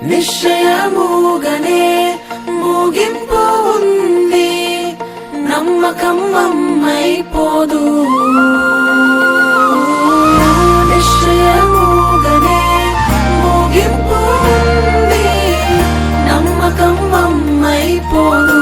నిశ్చయముగానే ముగింపు ఉంది, నమ్మకం అమ్మైపోదు. నిశ్చయముగానే ముగింపు ఉంది, నమ్మకం అమ్మైపోదు.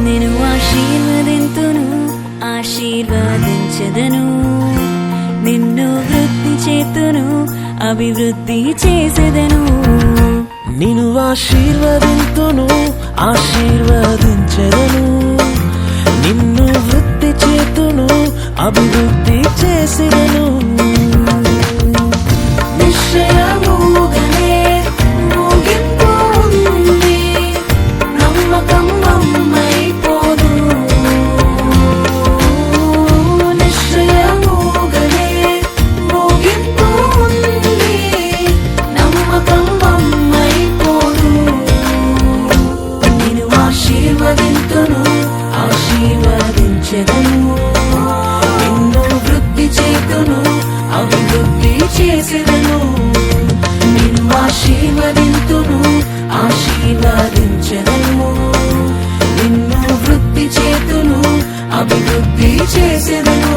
నేను ఆశీర్వదింతును, ఆశీర్వదించదను. నిన్ను వృద్ధి చేతును, అభివృద్ధి చేసేదను. నిన్ను ఆశీర్వదింతును, ఆశీర్వదించదను. నిన్ను వృద్ధి చేతును, అభివృద్ధి చేసేదను. నిశ్చయముగానే ముగింపు ఉంది, నమ్మకం అమ్మైపోదు. నిశ్చయముగానే ముగింపు ఉంది, నమ్మకం అమ్మైపోదు. నేను ఆశీర్వదింతును, ఆశీర్వదించెదను. నిన్ను వృద్ధి చేతును, అభివృద్ధి చేసేదను. నిన్ను ఆశీర్వదింతును, ఆశీర్వదించెదను. నిన్ను వృద్ధి చేతును, అభివృద్ధి చేసేదను.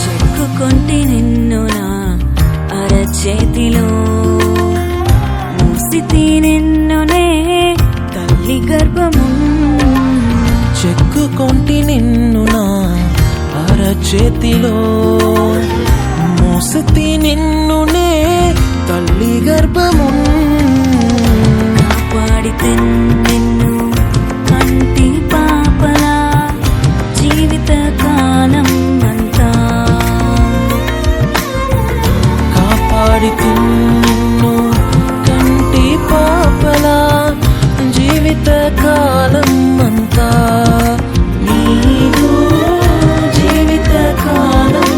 చెక్కుకొంటి నిన్ను నా అరచేతిలో, మూసితి నిన్నునే తల్లి గర్భము. చెక్కుకొంటి నిన్ను నా అరచేతిలో, మోసితి నిన్నునే తల్లి గర్భము. కాపాడితే నిన్ను కంటి పాపలా జీవిత కాలం అంతా. కాపాడితే నిన్ను కంటి పాపలా జీవిత కాలం అంతా. నీవు జీవిత కాలం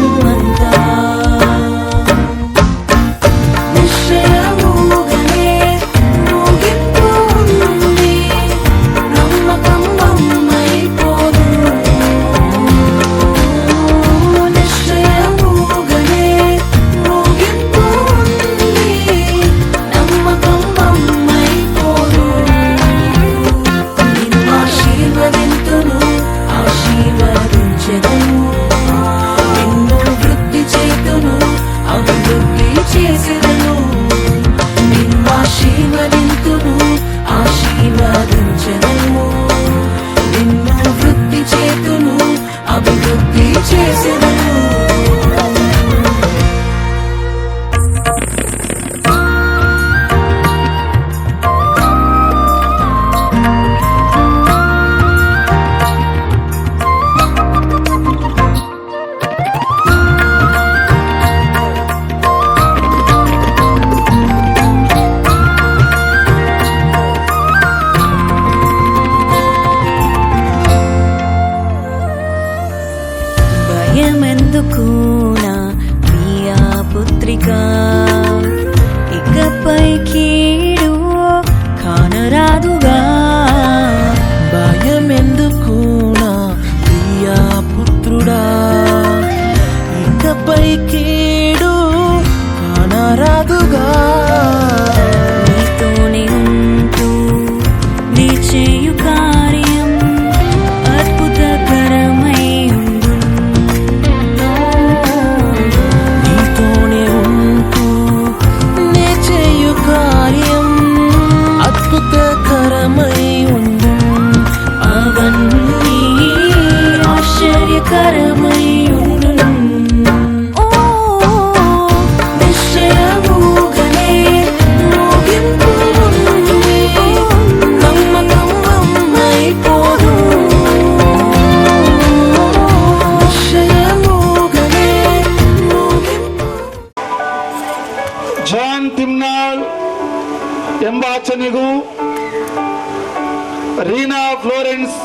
ರೀನಾ ಫ್ಲೋರೆನ್ಸ್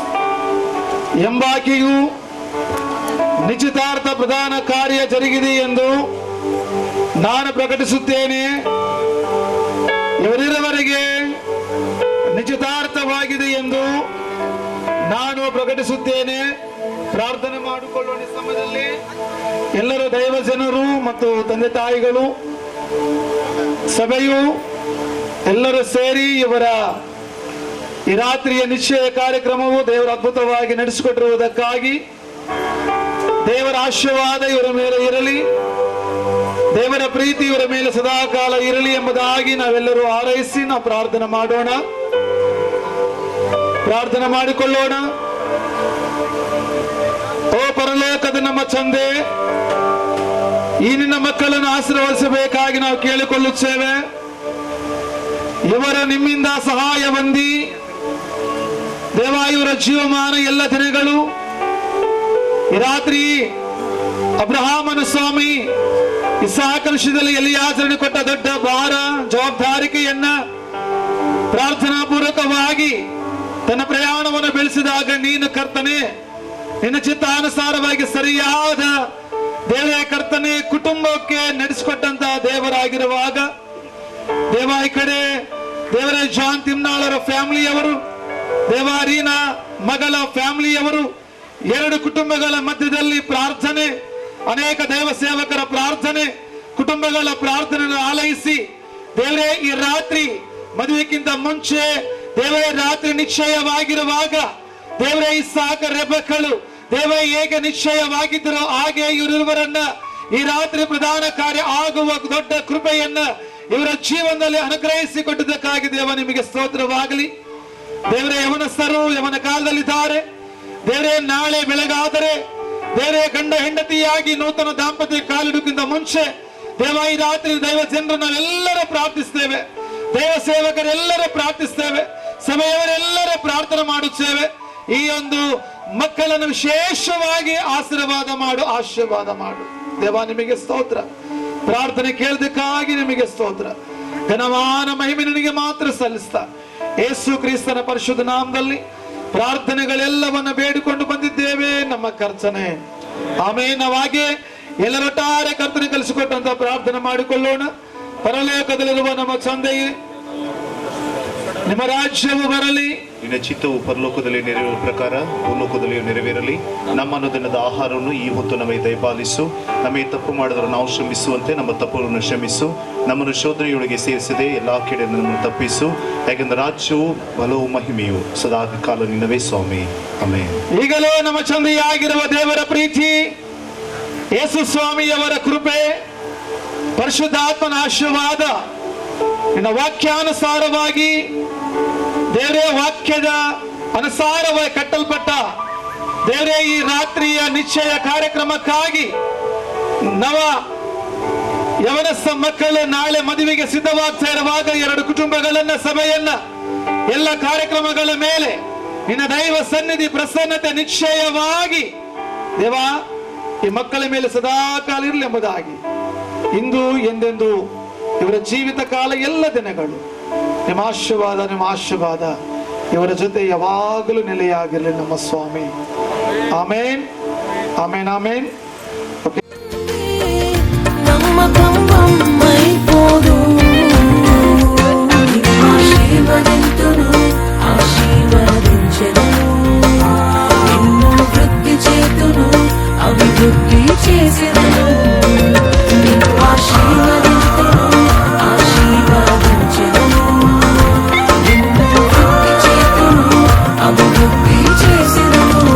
ಎಂಬಾಕೆಯು ನಿಶ್ಚಿತಾರ್ಥ ಪ್ರದಾನ ಕಾರ್ಯ ಜರುಗಿದೆ ಎಂದು ನಾನು ಪ್ರಕಟಿಸುತ್ತೇನೆ. ಇವರಿರುವವರೆಗೆ ನಿಶ್ಚಿತಾರ್ಥವಾಗಿದೆ ಎಂದು ನಾನು ಪ್ರಕಟಿಸುತ್ತೇನೆ. ಪ್ರಾರ್ಥನೆ ಮಾಡಿಕೊಳ್ಳುವ ಸಮಯದಲ್ಲಿ ಎಲ್ಲರೂ ದೈವ ಜನರು ಮತ್ತು ತಂದೆ ತಾಯಿಗಳು ಸಭೆಯು ಎಲ್ಲರೂ ಸೇರಿ ಇವರ ಈ ರಾತ್ರಿಯ ನಿಶ್ಚಯ ಕಾರ್ಯಕ್ರಮವು ದೇವರ ಅದ್ಭುತವಾಗಿ ನಡೆಸಿಕೊಟ್ಟಿರುವುದಕ್ಕಾಗಿ ದೇವರ ಆಶೀರ್ವಾದ ಇವರ ಮೇಲೆ ಇರಲಿ, ದೇವರ ಪ್ರೀತಿ ಇವರ ಮೇಲೆ ಸದಾಕಾಲ ಇರಲಿ ಎಂಬುದಾಗಿ ನಾವೆಲ್ಲರೂ ಹಾರೈಸಿ ನಾವು ಪ್ರಾರ್ಥನೆ ಮಾಡೋಣ, ಪ್ರಾರ್ಥನೆ ಮಾಡಿಕೊಳ್ಳೋಣ. ಓ ಪರಲೋಕದ ನಮ್ಮ ತಂದೆ, ಈ ನಿನ್ನ ಮಕ್ಕಳನ್ನು ಆಶೀರ್ವದಿಸಬೇಕಾಗಿ ನಾವು ಕೇಳಿಕೊಳ್ಳುತ್ತೇವೆ. ಇವರ ನಿಮ್ಮಿಂದ ಸಹಾಯ ಹೊಂದಿ ದೇವ ಇವರ ಜೀವಮಾನ ಎಲ್ಲ ದಿನಗಳು ಈ ರಾತ್ರಿ ಅಬ್ರಹಾಮನ ಸ್ವಾಮಿ ಇಸಾಕನ ವಿಷಯದಲ್ಲಿ ಎಲಿಯಾಜರನು ಕೊಟ್ಟ ದೊಡ್ಡ ಭಾರ ಜವಾಬ್ದಾರಿಕೆಯನ್ನ ಪ್ರಾರ್ಥನಾ ಪೂರ್ವಕವಾಗಿ ತನ್ನ ಪ್ರಯಾಣವನ್ನು ಬೆಳೆಸಿದಾಗ ನೀನು ಕರ್ತನೆ ನಿನ್ನ ಚಿತ್ತಾನುಸಾರವಾಗಿ ಸರಿಯಾದ ದೇವರ ಕರ್ತನೆ ಕುಟುಂಬಕ್ಕೆ ನಡೆಸಿಕೊಟ್ಟಂತ ದೇವರಾಗಿರುವಾಗ ದೇವ ಈ ಕಡೆ ದೇವರ ಜಾನ್ ತಿಮ್ನಾಳರ ಫ್ಯಾಮಿಲಿಯವರು, ದೇವಾರೀನಾ ಮಗಳ ಫ್ಯಾಮಿಲಿಯವರು, ಎರಡು ಕುಟುಂಬಗಳ ಮಧ್ಯದಲ್ಲಿ ಪ್ರಾರ್ಥನೆ, ಅನೇಕ ದೈವ ಸೇವಕರ ಪ್ರಾರ್ಥನೆ, ಕುಟುಂಬಗಳ ಪ್ರಾರ್ಥನೆ ಆಲೈಸಿ ದೇವರೇ ಈ ರಾತ್ರಿ ಮದುವೆಗಿಂತ ಮುಂಚೆ ದೇವರೇ ರಾತ್ರಿ ನಿಶ್ಚಯವಾಗಿರುವಾಗ ದೇವರೇ ಇಸಾಕ ರೆಬೆಕ್ಕಳು ದೇವರೇ ಹೇಗೆ ನಿಶ್ಚಯವಾಗಿದ್ದರು ಹಾಗೆ ಇವರಿರುವರನ್ನ ಈ ರಾತ್ರಿ ಪ್ರಧಾನ ಕಾರ್ಯ ಆಗುವ ದೊಡ್ಡ ಕೃಪೆಯನ್ನ ಇವರ ಜೀವನದಲ್ಲಿ ಅನುಗ್ರಹಿಸಿಕೊಟ್ಟದಕ್ಕಾಗಿ ದೇವ ನಿಮಗೆ ಸ್ತೋತ್ರವಾಗಲಿ. ದೇವರೇ ಯವನಸ್ಥರು ಯವನ ಕಾಲದಲ್ಲಿದ್ದಾರೆ. ದೇವರೇ ನಾಳೆ ಬೆಳಗಾದರೆ ದೇವರೇ ಗಂಡ ಹೆಂಡತಿಯಾಗಿ ನೂತನ ದಾಂಪತ್ಯ ಕಾಲಿಡುಕ್ಕಿಂತ ಮುಂಚೆ ದೇವ ಈ ರಾತ್ರಿ ದೈವ ಜನರು ನಾವೆಲ್ಲರೂ ಪ್ರಾರ್ಥಿಸ್ತೇವೆ, ದೈವ ಸೇವಕರೆಲ್ಲರೂ ಪ್ರಾರ್ಥಿಸ್ತೇವೆ, ಸಭೆಯವರೆಲ್ಲರೂ ಪ್ರಾರ್ಥನೆ ಮಾಡುತ್ತೇವೆ. ಈ ಒಂದು ಮಕ್ಕಳನ್ನು ವಿಶೇಷವಾಗಿ ಆಶೀರ್ವಾದ ಮಾಡು ದೇವ ನಿಮಗೆ ಸ್ತೋತ್ರ. ಪ್ರಾರ್ಥನೆ ಕೇಳದಕ್ಕಾಗಿ ನಿಮಗೆ ಸ್ತೋತ್ರ. ಘನವಾನ ಮಹಿಮೆ ನಿನಗೆ ಮಾತ್ರ ಸಲ್ಲಿಸ್ತಾ ಯೇಸು ಕ್ರಿಸ್ತನ ಪರಿಶುದ್ಧ ನಾಮದಲ್ಲಿ ಪ್ರಾರ್ಥನೆಗಳೆಲ್ಲವನ್ನ ಬೇಡಿಕೊಂಡು ಬಂದಿದ್ದೇವೆ ನಮ್ಮ ಕರ್ತನೆ, ಆಮೇನ್. ನಾವಾಗೆ ಎಲ್ಲರೊಟ್ಟಾರೆ ಕರ್ತನೆ ಕಲಿಸಿಕೊಟ್ಟಂತ ಪ್ರಾರ್ಥನೆ ಮಾಡಿಕೊಳ್ಳೋಣ. ಪರಲೋಕದಲ್ಲಿರುವ ನಮ್ಮ ತಂದೆಯೇ, ನಿಮ್ಮ ರಾಜ್ಯವು ಬರಲಿ, ನಿನ್ನ ಚಿತ್ತವು ಪರಲೋಕದಲ್ಲಿ ನೆರವೇರುವ ಪ್ರಕಾರ ಭೂಲೋಕದಲ್ಲಿಯೂ ನೆರವೇರಲಿ. ನಮ್ಮ ಅನುದಿನದ ಆಹಾರವನ್ನು ಈ ಹೊತ್ತು ನಮಗೆ ದಯಪಾಲಿಸು. ನಮಗೆ ತಪ್ಪು ಮಾಡಿದರೂ ನಾವು ಶ್ರಮಿಸುವಂತೆ ನಮ್ಮ ತಪ್ಪುಗಳನ್ನು ಕ್ಷಮಿಸು. ನಮ್ಮನ್ನು ಶೋಧನೆಯೊಳಗೆ ಸೇರಿಸದೆ ಎಲ್ಲಾ ಕಡೆಯಿಂದ ನಮ್ಮನ್ನು ತಪ್ಪಿಸು. ಯಾಕೆಂದರೆ ರಾಜ್ಯವು ಬಲವು ಮಹಿಮೆಯು ಸದಾ ಕಾಲ ನಿನ್ನವೇ ಸ್ವಾಮಿ, ಆಮೆನ್. ಈಗಲೂ ನಮ್ಮ ತಂದೆಯಾಗಿರುವ ದೇವರ ಪ್ರೀತಿ, ಯೇಸು ಸ್ವಾಮಿಯವರ ಕೃಪೆ, ಪರಿಶುದ್ಧಾತ್ಮನ ಆಶೀರ್ವಾದ, ನಿನ್ನ ವಾಕ್ಯಾನುಸಾರವಾಗಿ ದೇವರೇ ವಾಕ್ಯದ ಅನುಸಾರವಾಗಿ ಕಟ್ಟಲ್ಪಟ್ಟ ದೇವರೇ ಈ ರಾತ್ರಿಯ ನಿಶ್ಚಯ ಕಾರ್ಯಕ್ರಮಕ್ಕಾಗಿ ನವ ಯವನಸ್ಥ ಮಕ್ಕಳು ನಾಳೆ ಮದುವೆಗೆ ಸಿದ್ಧವಾಗ್ತಾ ಇರುವಾಗ ಎರಡು ಕುಟುಂಬಗಳನ್ನ ಸಭೆಯನ್ನ ಎಲ್ಲ ಕಾರ್ಯಕ್ರಮಗಳ ಮೇಲೆ ನಿನ್ನ ದೈವ ಸನ್ನಿಧಿ ಪ್ರಸನ್ನತೆ ನಿಶ್ಚಯವಾಗಿ ದೇವಾ ಈ ಮಕ್ಕಳ ಮೇಲೆ ಸದಾಕಾಲ ಇರಲಿ ಎಂಬುದಾಗಿ ಇಂದು ಎಂದೆಂದು ಇವರ ಜೀವಿತ ಕಾಲ ಎಲ್ಲ ದಿನಗಳು ನಿಮ್ಮ ಆಶೀರ್ವಾದ ಇವರ ಜೊತೆ ಯಾವಾಗಲೂ ನೆಲೆಯಾಗಿರಲಿ ನಮ್ಮ ಸ್ವಾಮಿ. ಆಮೇನ್, ಆಮೇನ್, ಆಮೇನ್. ನಮ್ಮ ಕಂಬಮ್ಮೈಪೋದು ఆశీర్వదింతును ఆశీర్వదించెదను నిన్ను వృద్ధి చేతును అభివృద్ధి చేసెదను నిన్ను ఆశీర్వదింతును ఆశీర్వదించెదను నిన్ను వృద్ధి చేతును అభివృద్ధి చేసెదను.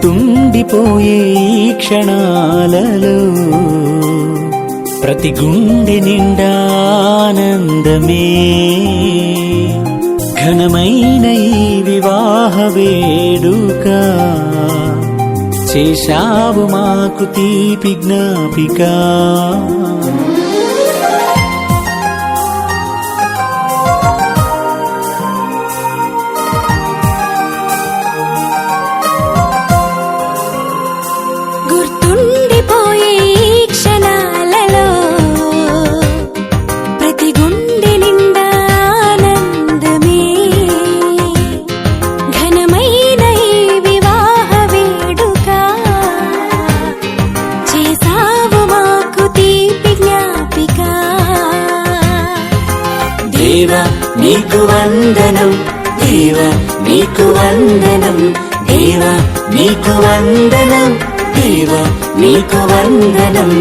గుర్తుండిపోయే ఈ క్షణాలలో ప్రతి గుండె నిండా ఆనందమే ఘనమైన ఈ వివాహ వేడుక చేశావు మాకు తీపి జ్ఞాపిక గుర్తుండిపోయే ఈ క్షణాలలో ప్రతి గుండె నిండా ఆనందమే ఘనమైన ఈ వివాహ వేడుక చేసావు మాకు తీపి జ్ఞాపిక దేవా నీకు వందనం దేవా నీకు వందనం దేవా నీకు వందనం దేవా నీకు వందనం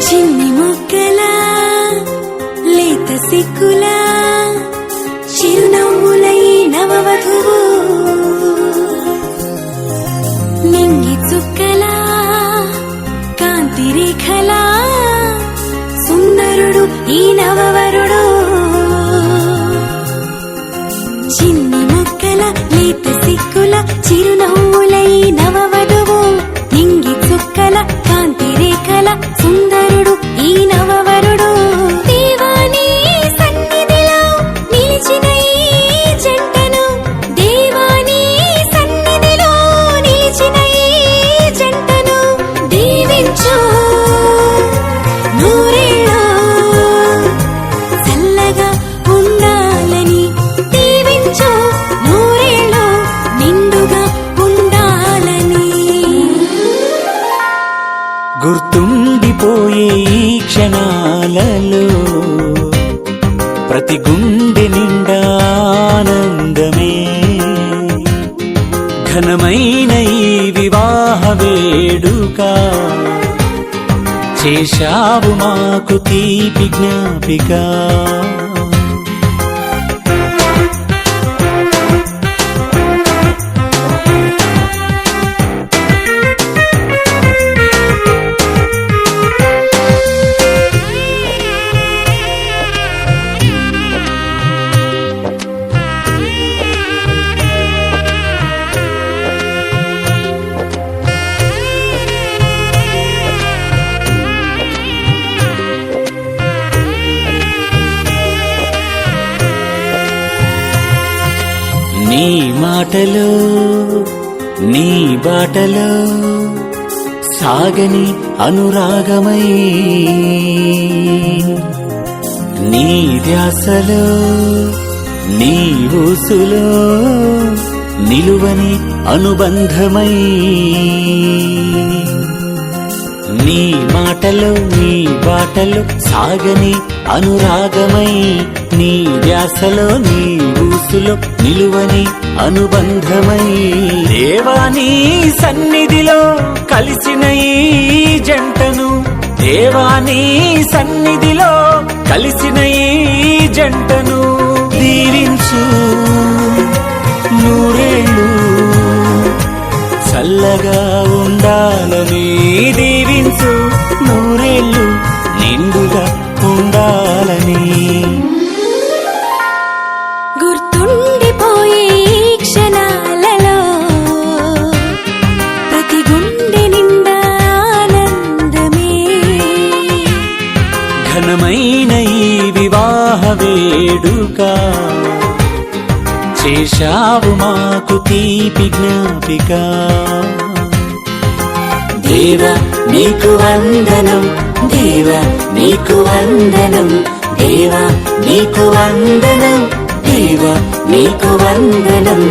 చిన్ని మొక్కలా లేత సిక్కులా చిరునవ్వులై నవవధువు నింగి చుక్కలా కాంతి రేఖలా సుందరుడు ఈ నవవరుడు చిన్ని మొక్కల లేత సిక్కుల చిరునవ్వులై నవవధువు నింగి చుక్కల కాంతి రేఖల సుందరుడు ఈ నవవరుడు దేవాని సన్నిధిలో నిలిచిన ఈ జంటను దేవాని సన్నిధిలో నిలిచిన ఈ జంటను దీవించు నూరేళ్ళు చల్లగా ఉండాలని దీవించు నూరేళ్ళు నిండుగా ఉండాలని గుర్తుండిపోయే ఈ క్షణాలలో ప్రతి గుండె నిండా ఆనందమే ఘనమైన ఈ వివాహ వేడుక చేశావు మాకు తీపి జ్ఞాపిక నీ మాటలో నీ బాటలో సాగని అనురాగమై నీ ధ్యాసలో నీ ఊసులో నిలువని అనుబంధమై నీ మాటలో నీ బాటలో సాగని అనురాగమై నీ ధ్యాసలో నీ ఊసులో నిలువని అనుబంధమై దేవాని సన్నిధిలో కలిసిన ఈ జంటను దేవాని సన్నిధిలో కలిసిన ఈ జంటను దీవించు నూరేళ్ళు చల్లగా ఉండాలని దీవించు నూరేళ్ళు నిండుగా ఉండాలని గుర్తుండిపోయే ఈ క్షణాలలో ప్రతి గుండె నిండా ఆనందమే ఘనమైన ఈ వివాహ వేడుక చేశావు మాకు తీపి జ్ఞాపిక దేవా నీకు వందనం దేవా నీకు వందనం దేవా నీకు వందనం దేవా నీకు వందనం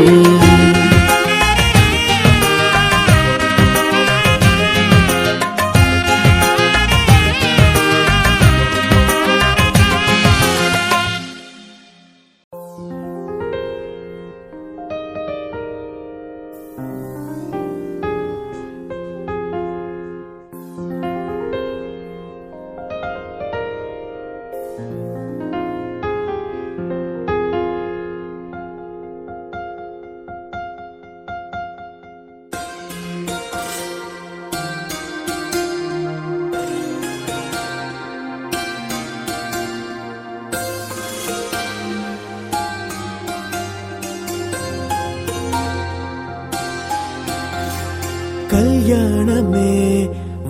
கல்யாணமே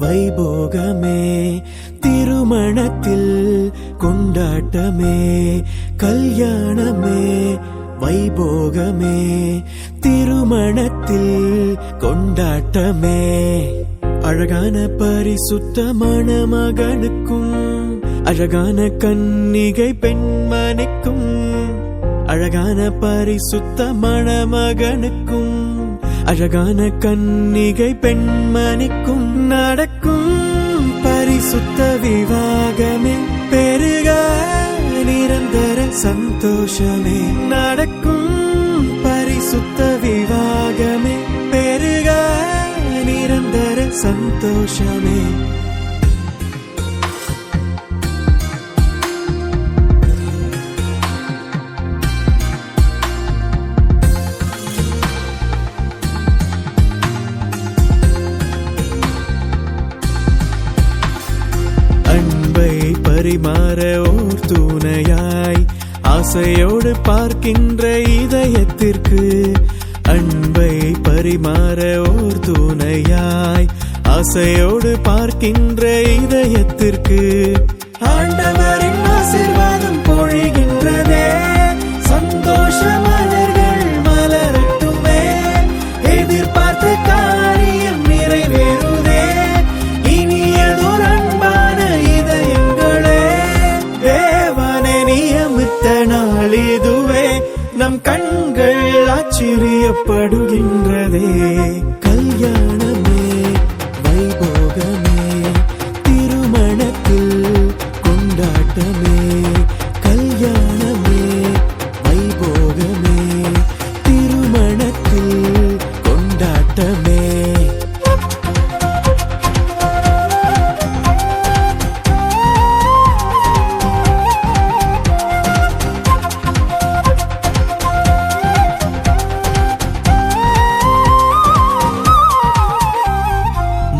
வைபோகமே திருமணத்தில் கொண்டாட்டமே கல்யாணமே வைபோகமே திருமணத்தில் கொண்டாட்டமே அழகான பரிசுத்தமான மகனுக்கும் அழகான கன்னிகை பெண்மணிக்கும் அழகான பரிசுத்தமான மகனுக்கும் அழகான கன்னிகை பெண்மணிக்கும் நடக்கும் பரிசுத்த விவாகமே பெருக நிரந்தர சந்தோஷமே நடக்கும் பரிசுத்த விவாகமே பெருக நிரந்தர சந்தோஷமே அன்பை பரிமாற ஓர் துணையாய் ஆசையோடு பார்க்கின்ற இதயத்திற்கு அன்பை பரிமாற ஓர் துணையாய் ஆசையோடு பார்க்கின்ற இதயத்திற்கு ஆண்டவரின் ஆசீர்வாதம் பொழிகின்றதே சந்தோஷ மலர்கள் மலரட்டுமே எதிர்பார்த்த காரியம் நிறைவேறுதே இனியதொரு அன்பான இதயங்களே தேவனை நியமித்த நாள் இதுவே நம் கண்கள் ஆச்சரியப்படுகின்றதே கல்யாணமே வைபோகமே திருமணத்தில் கொண்டாட்டமே கல்யாணமே வைபோகமே திருமணத்தில் கொண்டாட்டமே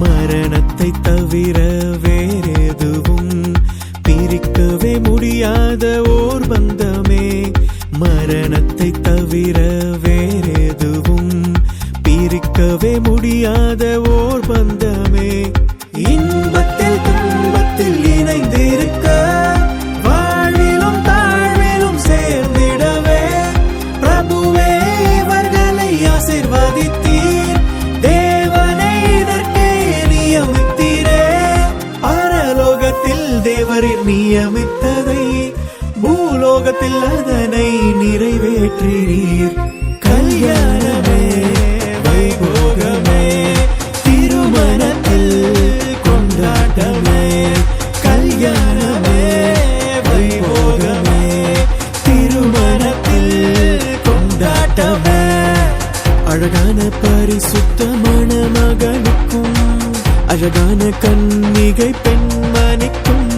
மரணத்தை தவிர வேறெதுவும் பிரிக்கவே முடியாத ஓர் பந்தமே மரணத்தை தவிர வேறெதுவும் பிரிக்கவே முடியாத ஓர் பந்தமே இன்பத்தில் துன்பத்தில் இணைந்திருக்க வாழ்விலும் தாழ்விலும் சேர்ந்திடவே பிரபுவே இவர்களை ஆசீர்வதித்தீர் தேவனை இதற்கே நியமித்தீரே பரலோகத்தில் தேவரின் நியமித்ததை பூலோகத்தில் அதனை நிறைவேற்றினீர் கல்யாணமே வைபோகமே திருமணத்தில் கொண்டாட்டமே கல்யாணமே வைபோகமே திருமணத்தில் கொண்டாட்டமே அழகான பரிசுத்தமான மகனுக்கும் அழகான கன்னிகை பெண்மணிக்கும்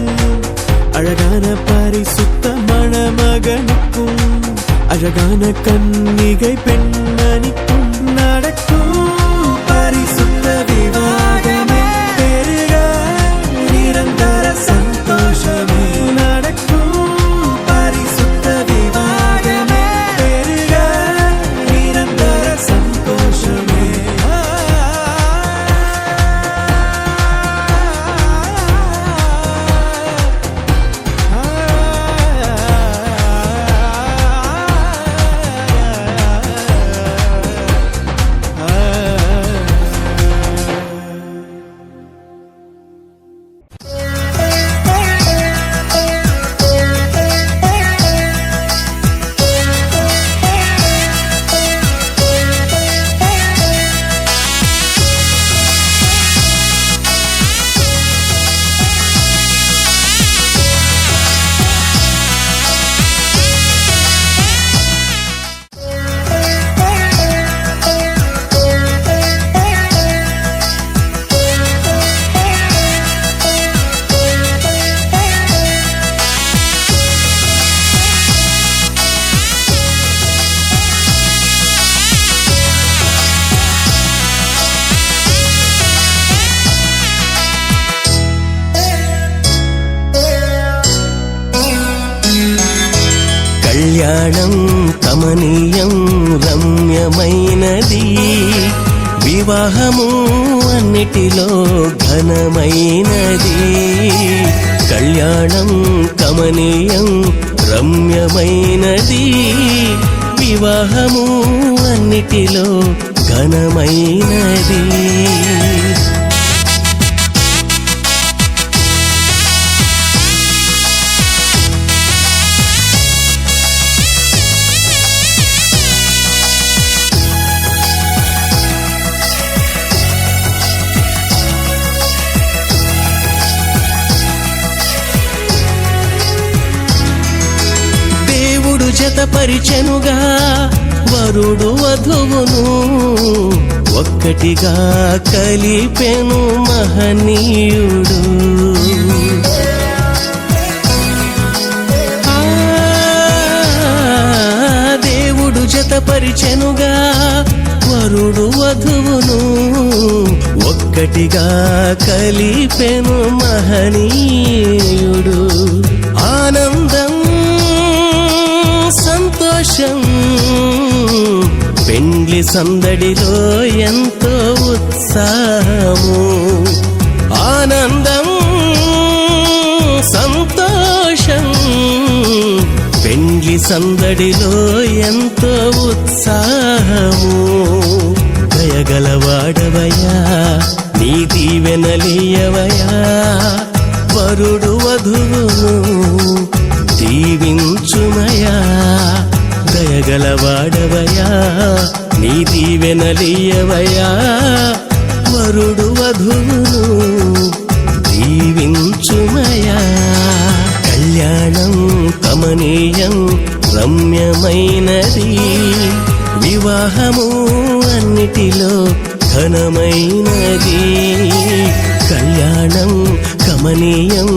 அழகான பரிசுத்தமான மகனுக்கும் அழகான கன்னிகை பெண்மணிக்கும் நடக்கும் பரிசுத்த விவாகமே பெருக நிரந்தர சந்தோஷமே நடக்கும் பரிசுத்த விவாகமே பெருக நிரந்தர சந்தோஷமே కళ్యాణం కమనీయం రమ్యమైనది వివాహము అన్నిటిలో ఘనమైనది, కళ్యాణం కమనీయం రమ్యమైనది. వివాహము అన్నిటిలో ఘనమైనది. జతపరిచెనుగా వరుడు వధువును, ఒక్కటిగా కలిపెను మహనీయుడు. దేవుడు జతపరిచెనుగా వరుడు వధువును, ఒక్కటిగా కలిపెను మహనీయుడు. ఆనందం సంతోషం పెండ్లి సందడిలో ఎంతో ఉత్సాహము. ఆనందం సంతోషం పెండ్లి సందడిలో ఎంతో ఉత్సాహము. దయగలవాడవయా నీ దీవెనలీయవయా, వరుడు వధువును దీవించుమయా. దయగలవాడవయా నీ దీవెనలీయవయా, వరుడు వధువును దీవించుమయా. కళ్యాణం కమనీయం రమ్యమైనది, వివాహము అన్నిటిలో ఘనమైనది. కళ్యాణం కమనీయం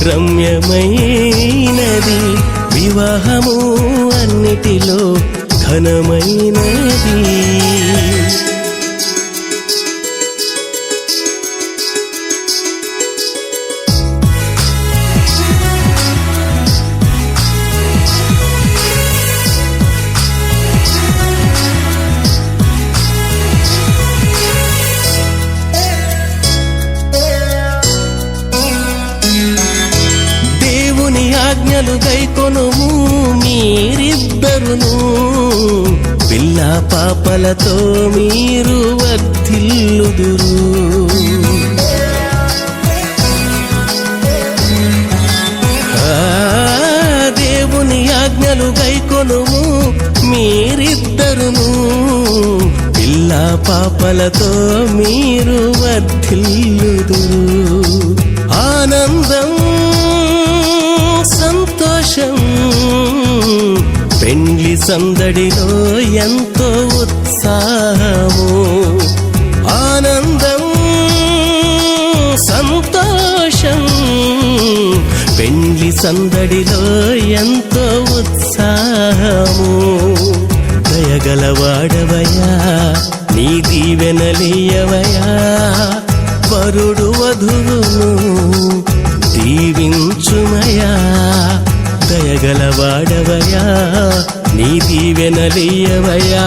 రమ్యమైనది, వివాహము అన్నిటిలో ఘనమైనది. ఆజ్ఞలు గైకొనుము మీరిద్దరును, పిల్ల పాపలతో మీరు వర్ధిల్లుదురు. దేవుని ఆజ్ఞలు గైకొనుము మీరిద్దరును, పిల్ల పాపలతో మీరు వర్ధిల్లుదురు. ఆనందం సంతోషం పెండ్లి సందడిలో ఎంతో ఉత్సాహము. ఆనందం సంతోషం పెండ్లి సందడిలో ఎంతో ఉత్సాహము. దయగలవాడవయా నీ దీవెనలీయవయా, వరుడు వధువును దీవించుమయా. దయగలవాడవయా నీ దీవెనలీయవయా,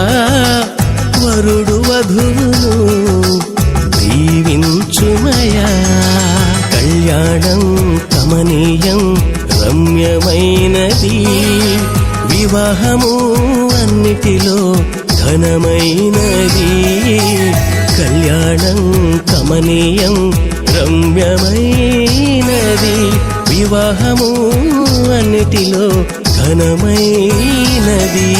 వరుడు వధువును దీవించుమయా. కళ్యాణం కమనీయం రమ్యమైనది, వివాహము అన్నిటిలో ఘనమైనది. కళ్యాణం కమనీయం రమ్యమైనది, వివాహము అన్నిటిలో ఘనమైనది.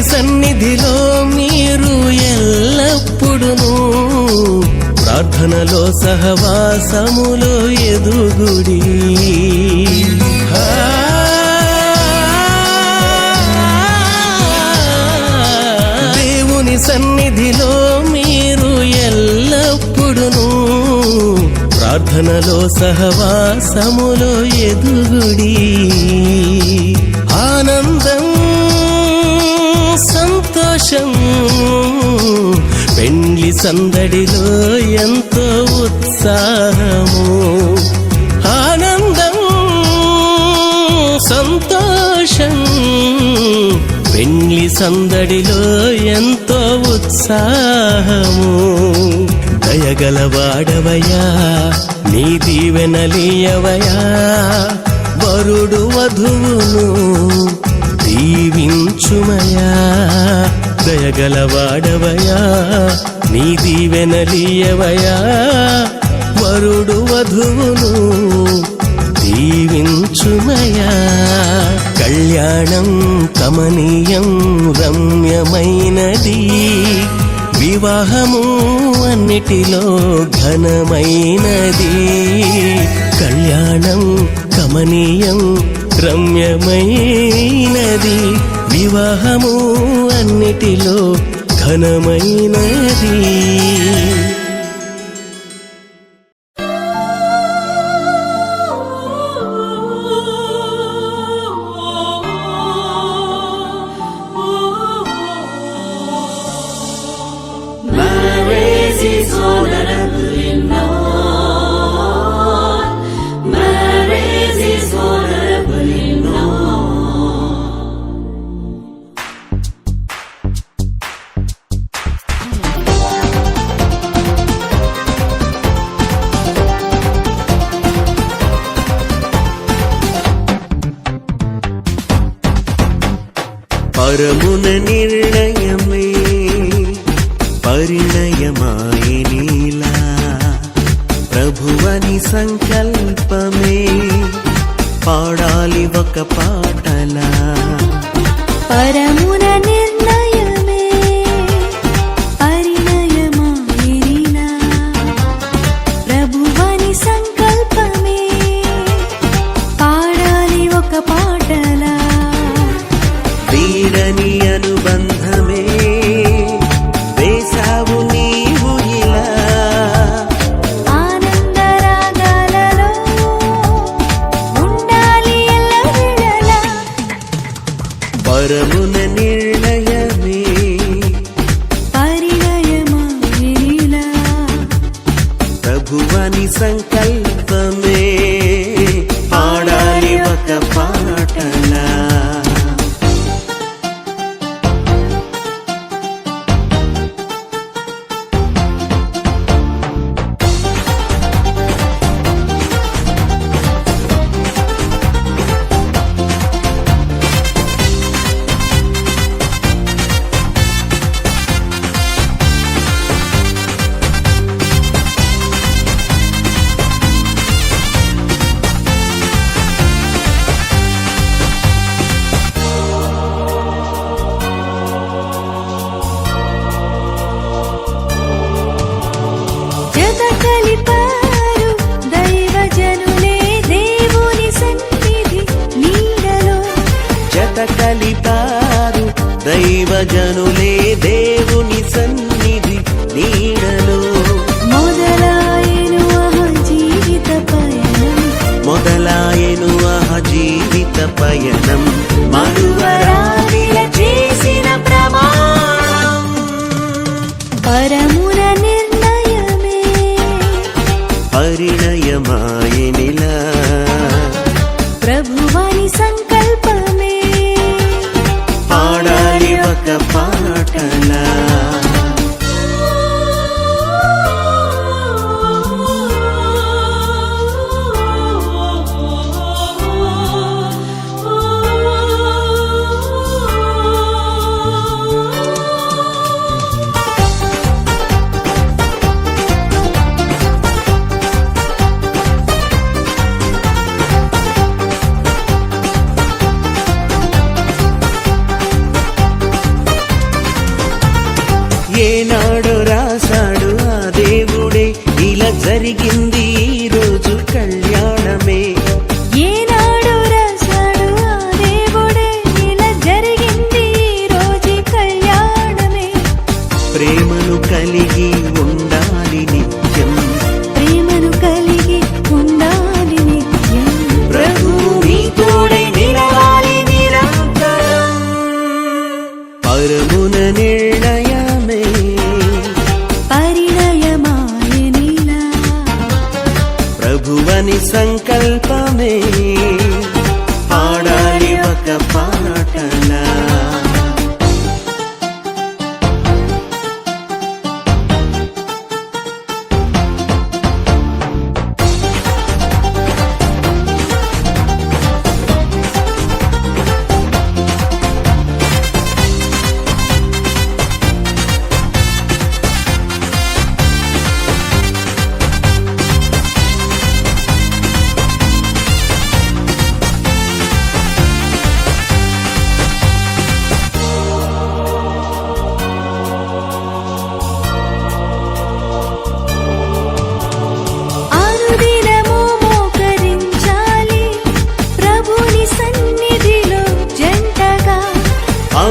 సన్నిధిలో మీరు ఎల్లప్పుడును ప్రార్థనలో సహవాసములో ఎదుగుడి. దేవుని సన్నిధిలో మీరు ఎల్లప్పుడును ప్రార్థనలో సహవాసములో ఎదుగుడి. ఆనందం సంతోషం పెండ్లి సందడిలో ఎంతో ఉత్సాహము. ఆనందం సంతోషం పెండ్లి సందడిలో ఎంతో ఉత్సాహము. దయగలవాడవయా నీ దీవెనలీయవయా, వరుడు వధువును దీవించుమయా. దయగలవాడవయా నీ దీవెనలీయవయా, వరుడు వధువును దీవించుమయా. కళ్యాణం కమనీయం రమ్యమైనది, వివాహము అన్నిటిలో ఘనమైనది. కళ్యాణం కమనీయం రమ్యమైనది, వివాహము అన్నిటిలో ఘనమైనది. Marriage is honorably known. Marriage is honorably known. పరమున నిర్ణయమే పరిణయమాయనీలా, ప్రభువని సంకల్పమే పాడాలి ఒక పాటలా. పరమున నిర్ణయమే పరిణయమాయినా, ప్రభువని సంకల్పమే పాడాలి ఒక పాటలా. వీడని అనుబంధమే వేసావు నీవు ఇలా, ఆనందరాగాలలో ఉండాలి ఎల్లవేళలా. పరమున నిర్ణయమే పరిణయమాయినా, ప్రభువని సంకల్పమే పాడాలి ఒక పాటలా. జత కలిపారు దైవజనులే దేవుని సన్నిధి నీడలో. జత కలిపారు దైవజనులే దేవుని సన్నిధి నీడలో. మొదలాయెను ఆహా జీవిత పయనం, మొదలాయెను ఆ జీవిత పయనం, మరువరాదిల చేసిన ప్రమాణం. పరమున నిర్ణయమే పరిణయమాయనిలా, ప్రభువని సంకల్పమే పాడాలి ఒక పాటలా. ఏనాడు రాశాడు ఆ దేవుడే ఇలా జరిగింది ఈ రోజు కళ్యాణమే. ఏనాడు రాశాడు ఆ దేవుడే ఇలా జరిగింది ఈ రోజు కళ్యాణమే. ప్రేమను కలిగి ఉండాలి నిత్యం, ప్రేమను కలిగి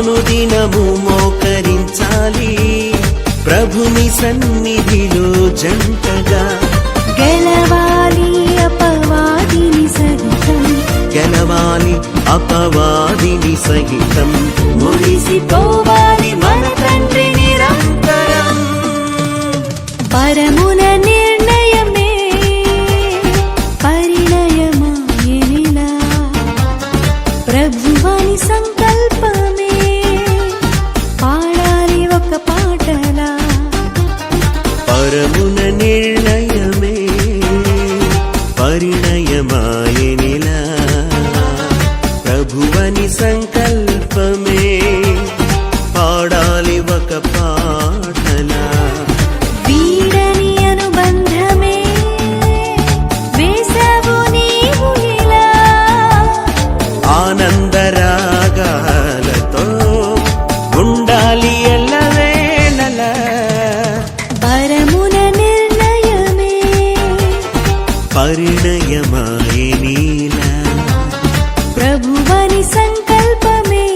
అనుదినము మోకరించాలి ప్రభుని సన్నిధిలో జంటగా. గెలవాలి అపవాదిని సహితం, గెలవాలి అపవాదిని సహితం, మురిసిపోవాలి మన తండ్రి నిరంతరం. పరమున నిర్ణయమే పరిణయమాయనిలా, ప్రభువాని సంకల్పమే పాడాలి ఒక పాటలా. పరమున నిర్ణయమే పరిణయమాయనిలా, ప్రభువని సంకల్పమే పాడాలి ఒక పాటలా. వీడని అనుబంధమే వేసావు నీవు ఇలా, ఆనందరాగాలతో ఉండాలి ఎల్లవేళలా. పరమున నిర్ణయమే పరిణయమాయనిలా, ప్రభువని సంకల్పమే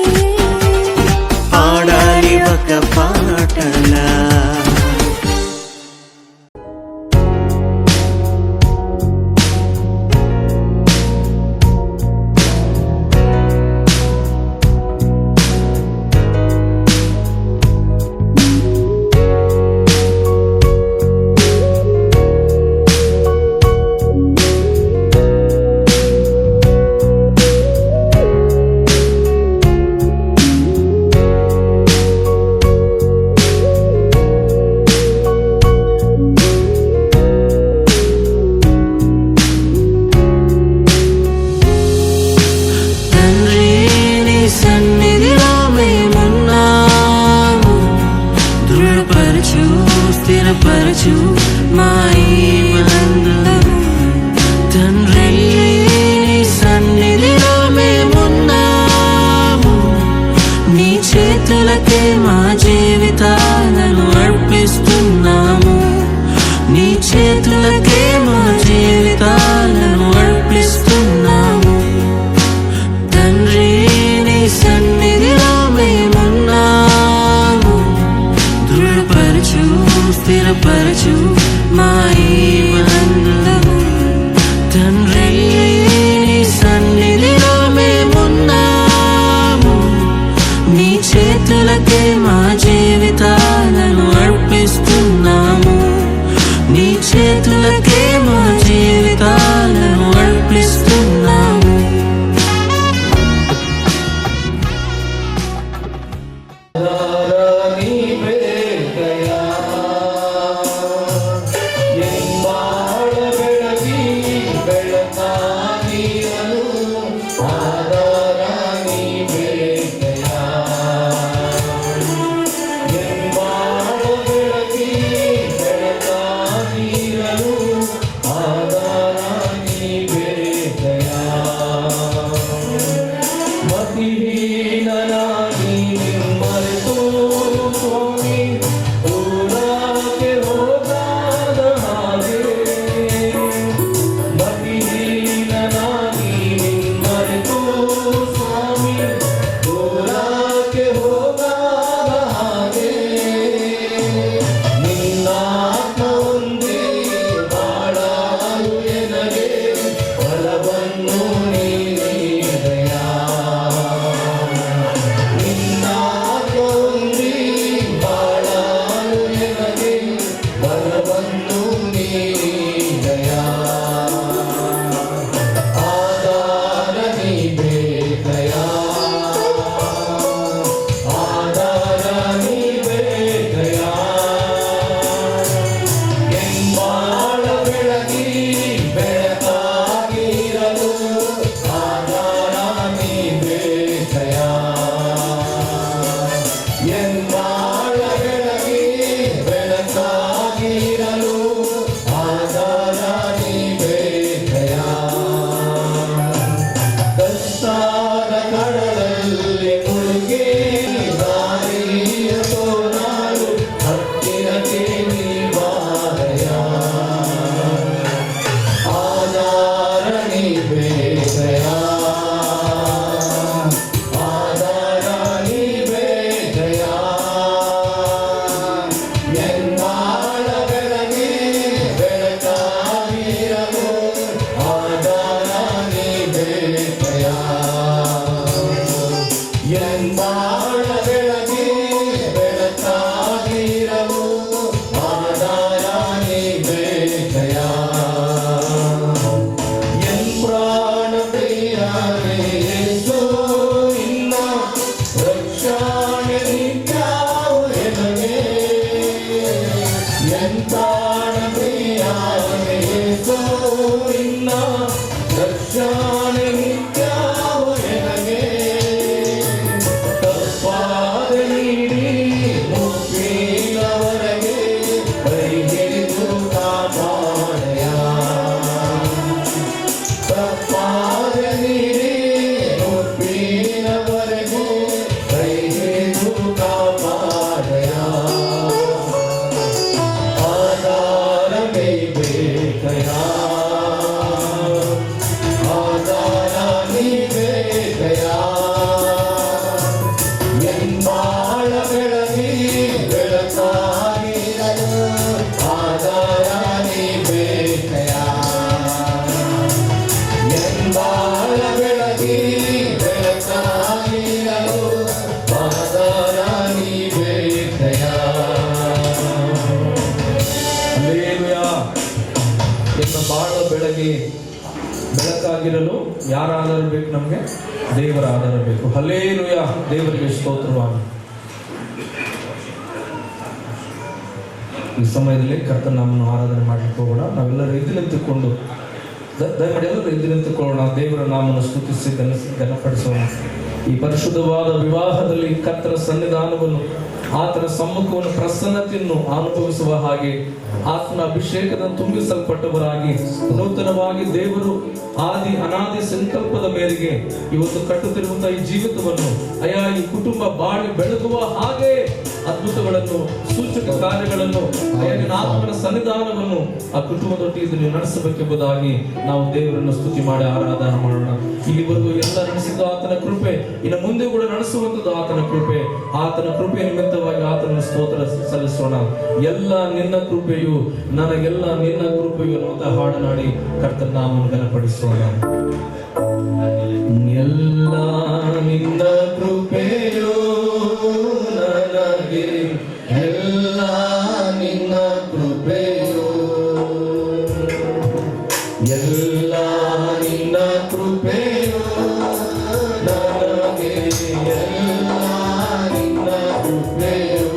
పాడాలి ఒక పాటలా. ಬೇಕಯ ಎಂಬಾಳ ಬೆಳಗಿ ಬೆಳಕಾಗಿರಲು ಆಧಾರ ನೀ ಬೇಕಯ ಎಂಬಾಳ ಬೆಳಗಿ ಬೆಳಕಾಗಿರಲು ಆಧಾರ ನೀ ಬೇಕಯ. ಹಲ್ಲೆಲೂಯಾ. ನಿಮ್ಮ ಬಾಳ ಬೆಳಗಿ ಬೆಳಕಾಗಿರಲು ಯಾರ ಆಧಾರ ಬೇಕು? ನಮಗೆ ದೇವರ ಆಧಾರ ಬೇಕು. ಹಲ್ಲೆಲೂಯಾ. ದೇವರಿಗೆ ಸ್ತೋತ್ರವಾಗಲಿ. ಈ ಸಮಯದಲ್ಲಿ ಕರ್ತನ ನಾಮವನ್ನು ಆರಾಧನೆ ಮಾಡಲಿಕ್ಕೆ ಹೋಗೋಣ. ನಾವೆಲ್ಲರೂ ಎದ್ದು ನಿಂತುಕೊಂಡು ದಯಮಾಡಿ ಎಲ್ಲರೂ ಎದ್ದು ನಿಂತುಕೊಳ್ಳೋಣ. ದೇವರ ನಾಮವನ್ನು ಸ್ತುತಿಸಿ ಘನಪಡಿಸೋಣ. ಈ ಪರಿಶುದ್ಧವಾದ ವಿವಾಹದಲ್ಲಿ ಕರ್ತನ ಸನ್ನಿಧಾನವನ್ನು, ಆತನ ಸಮ್ಮುಖವನ್ನು, ಪ್ರಸನ್ನತೆಯನ್ನು ಅನುಭವಿಸುವ ಹಾಗೆ ಆತನ ಅಭಿಷೇಕದ ತುಂಬಿಸಲ್ಪಟ್ಟವರಾಗಿ ನೂತನವಾಗಿ ದೇವರು ಆದಿ ಅನಾದಿ ಸಂಕಲ್ಪದ ಮೇರೆಗೆ ಇವತ್ತು ಕಟ್ಟುತ್ತಿರುವಂತಹ ಈ ಜೀವಿತವನ್ನು ಅಯ್ಯ ಈ ಕುಟುಂಬ ಬಾಳಿ ಬೆಳಗುವ ಹಾಗೆ ಅದ್ಭುತಗಳನ್ನು, ಸೂಚಕ ಕಾರ್ಯಗಳನ್ನು, ಆತ್ಮನ ಸನ್ನಿಧಾನವನ್ನು ಆ ಕುಟುಂಬದೊಟ್ಟಿಗೆ ನೀವು ನಡೆಸಬೇಕೆಂಬುದಾಗಿ ನಾವು ದೇವರನ್ನು ಸ್ತುತಿ ಮಾಡಿ ಆರಾಧನೆ ಮಾಡೋಣ. ಇಲ್ಲಿವರೆಗೂ ಎಲ್ಲ ನಡೆಸಿದ್ದು ಆತನ ಕೃಪೆ, ಇನ್ನು ಮುಂದೆ ಕೂಡ ನಡೆಸುವಂಥದ್ದು ಆತನ ಕೃಪೆ. ಆತನ ಕೃಪೆ ನಿಮಿತ್ತವಾಗಿ ಆತನ ಸ್ತೋತ್ರ ಸಲ್ಲಿಸೋಣ. ಎಲ್ಲ ನಿನ್ನ ಕೃಪೆಯು ನನಗೆಲ್ಲ ನಿನ್ನ ಕೃಪೆಯು ಅನ್ನುವಂತ ಹಾಡನಾಡಿ ಕರ್ತನ ನಾಮವನ್ನು ಘನಪಡಿಸೋಣ. ಎಲ್ಲ ನಿನ್ನ ಕೃಪೆಯು ನನಗೆ, ಎಲ್ಲ ನಿನ್ನ ಕೃಪೆಯು, ಎಲ್ಲ ನಿನ್ನ ಕೃಪೆಯು ನನಗೆ, ಎಲ್ಲ ನಿನ್ನ ಕೃಪೆಯು.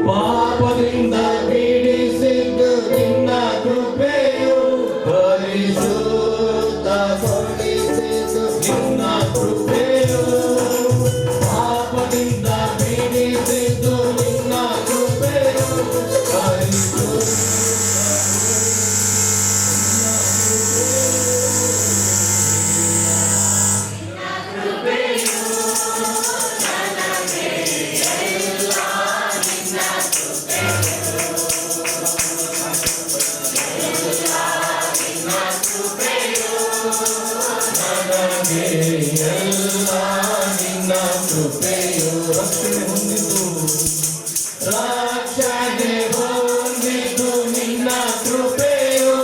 ಪಾಪದಿಂದ ಬಿಡಿಸಿದ್ದು ನಿನ್ನ ಕೃಪೆಯು, ಪರಿಶುದ್ಧಗೊಳಿಸಿದ್ದು ನಿನ್ನ ಕೃಪೆಯು. ಪಾಪದಿಂದ ಬಿಡಿಸಿದ್ದು ನಿನ್ನ ಕೃಪೆಯು, ಎಲ್ಲ ನಿನ್ನ ಕೃಪೆಯು. ರಕ್ಷಣೆ ಹೊಂದಿದ್ದು, ರಕ್ಷಣೆ ಹೊಂದಿದ್ದು ನಿನ್ನ ಕೃಪೆಯು,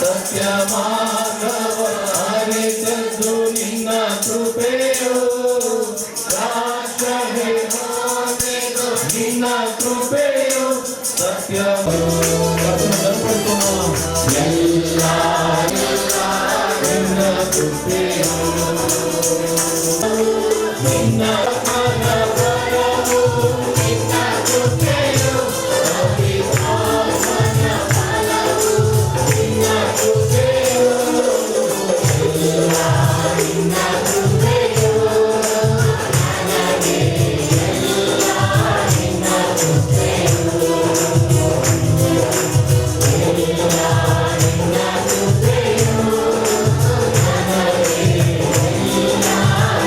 ಸತ್ಯ ಮಾರ್ಗವ ಅರಿತದ್ದು ನಿನ್ನ ಕೃಪೆಯು. ರಕ್ಷಣೆ ಹೊಂದಿದ್ದು ನಿನ್ನ ಕೃಪೆಯು, ಸತ್ಯ ಎಲ್ಲ ನಿನ್ನ ಕೃಪೆಯು. ನಿನ್ನ ಬಲವು ನಿನ್ನ ಕೃಪೆಯು, ಪವಿತ್ರಾತ್ಮನ ಬಲವು ನಿನ್ನ ಕೃಪೆಯು. ಎಲ್ಲ ನಿನ್ನ ಕೃಪೆಯು ನನಗೆ, ಎಲ್ಲ ನಿನ್ನ ಕೃಪೆಯು, ಎಲ್ಲ ನಿನ್ನ ಕೃಪೆಯು ನನಗೆ, ಎಲ್ಲ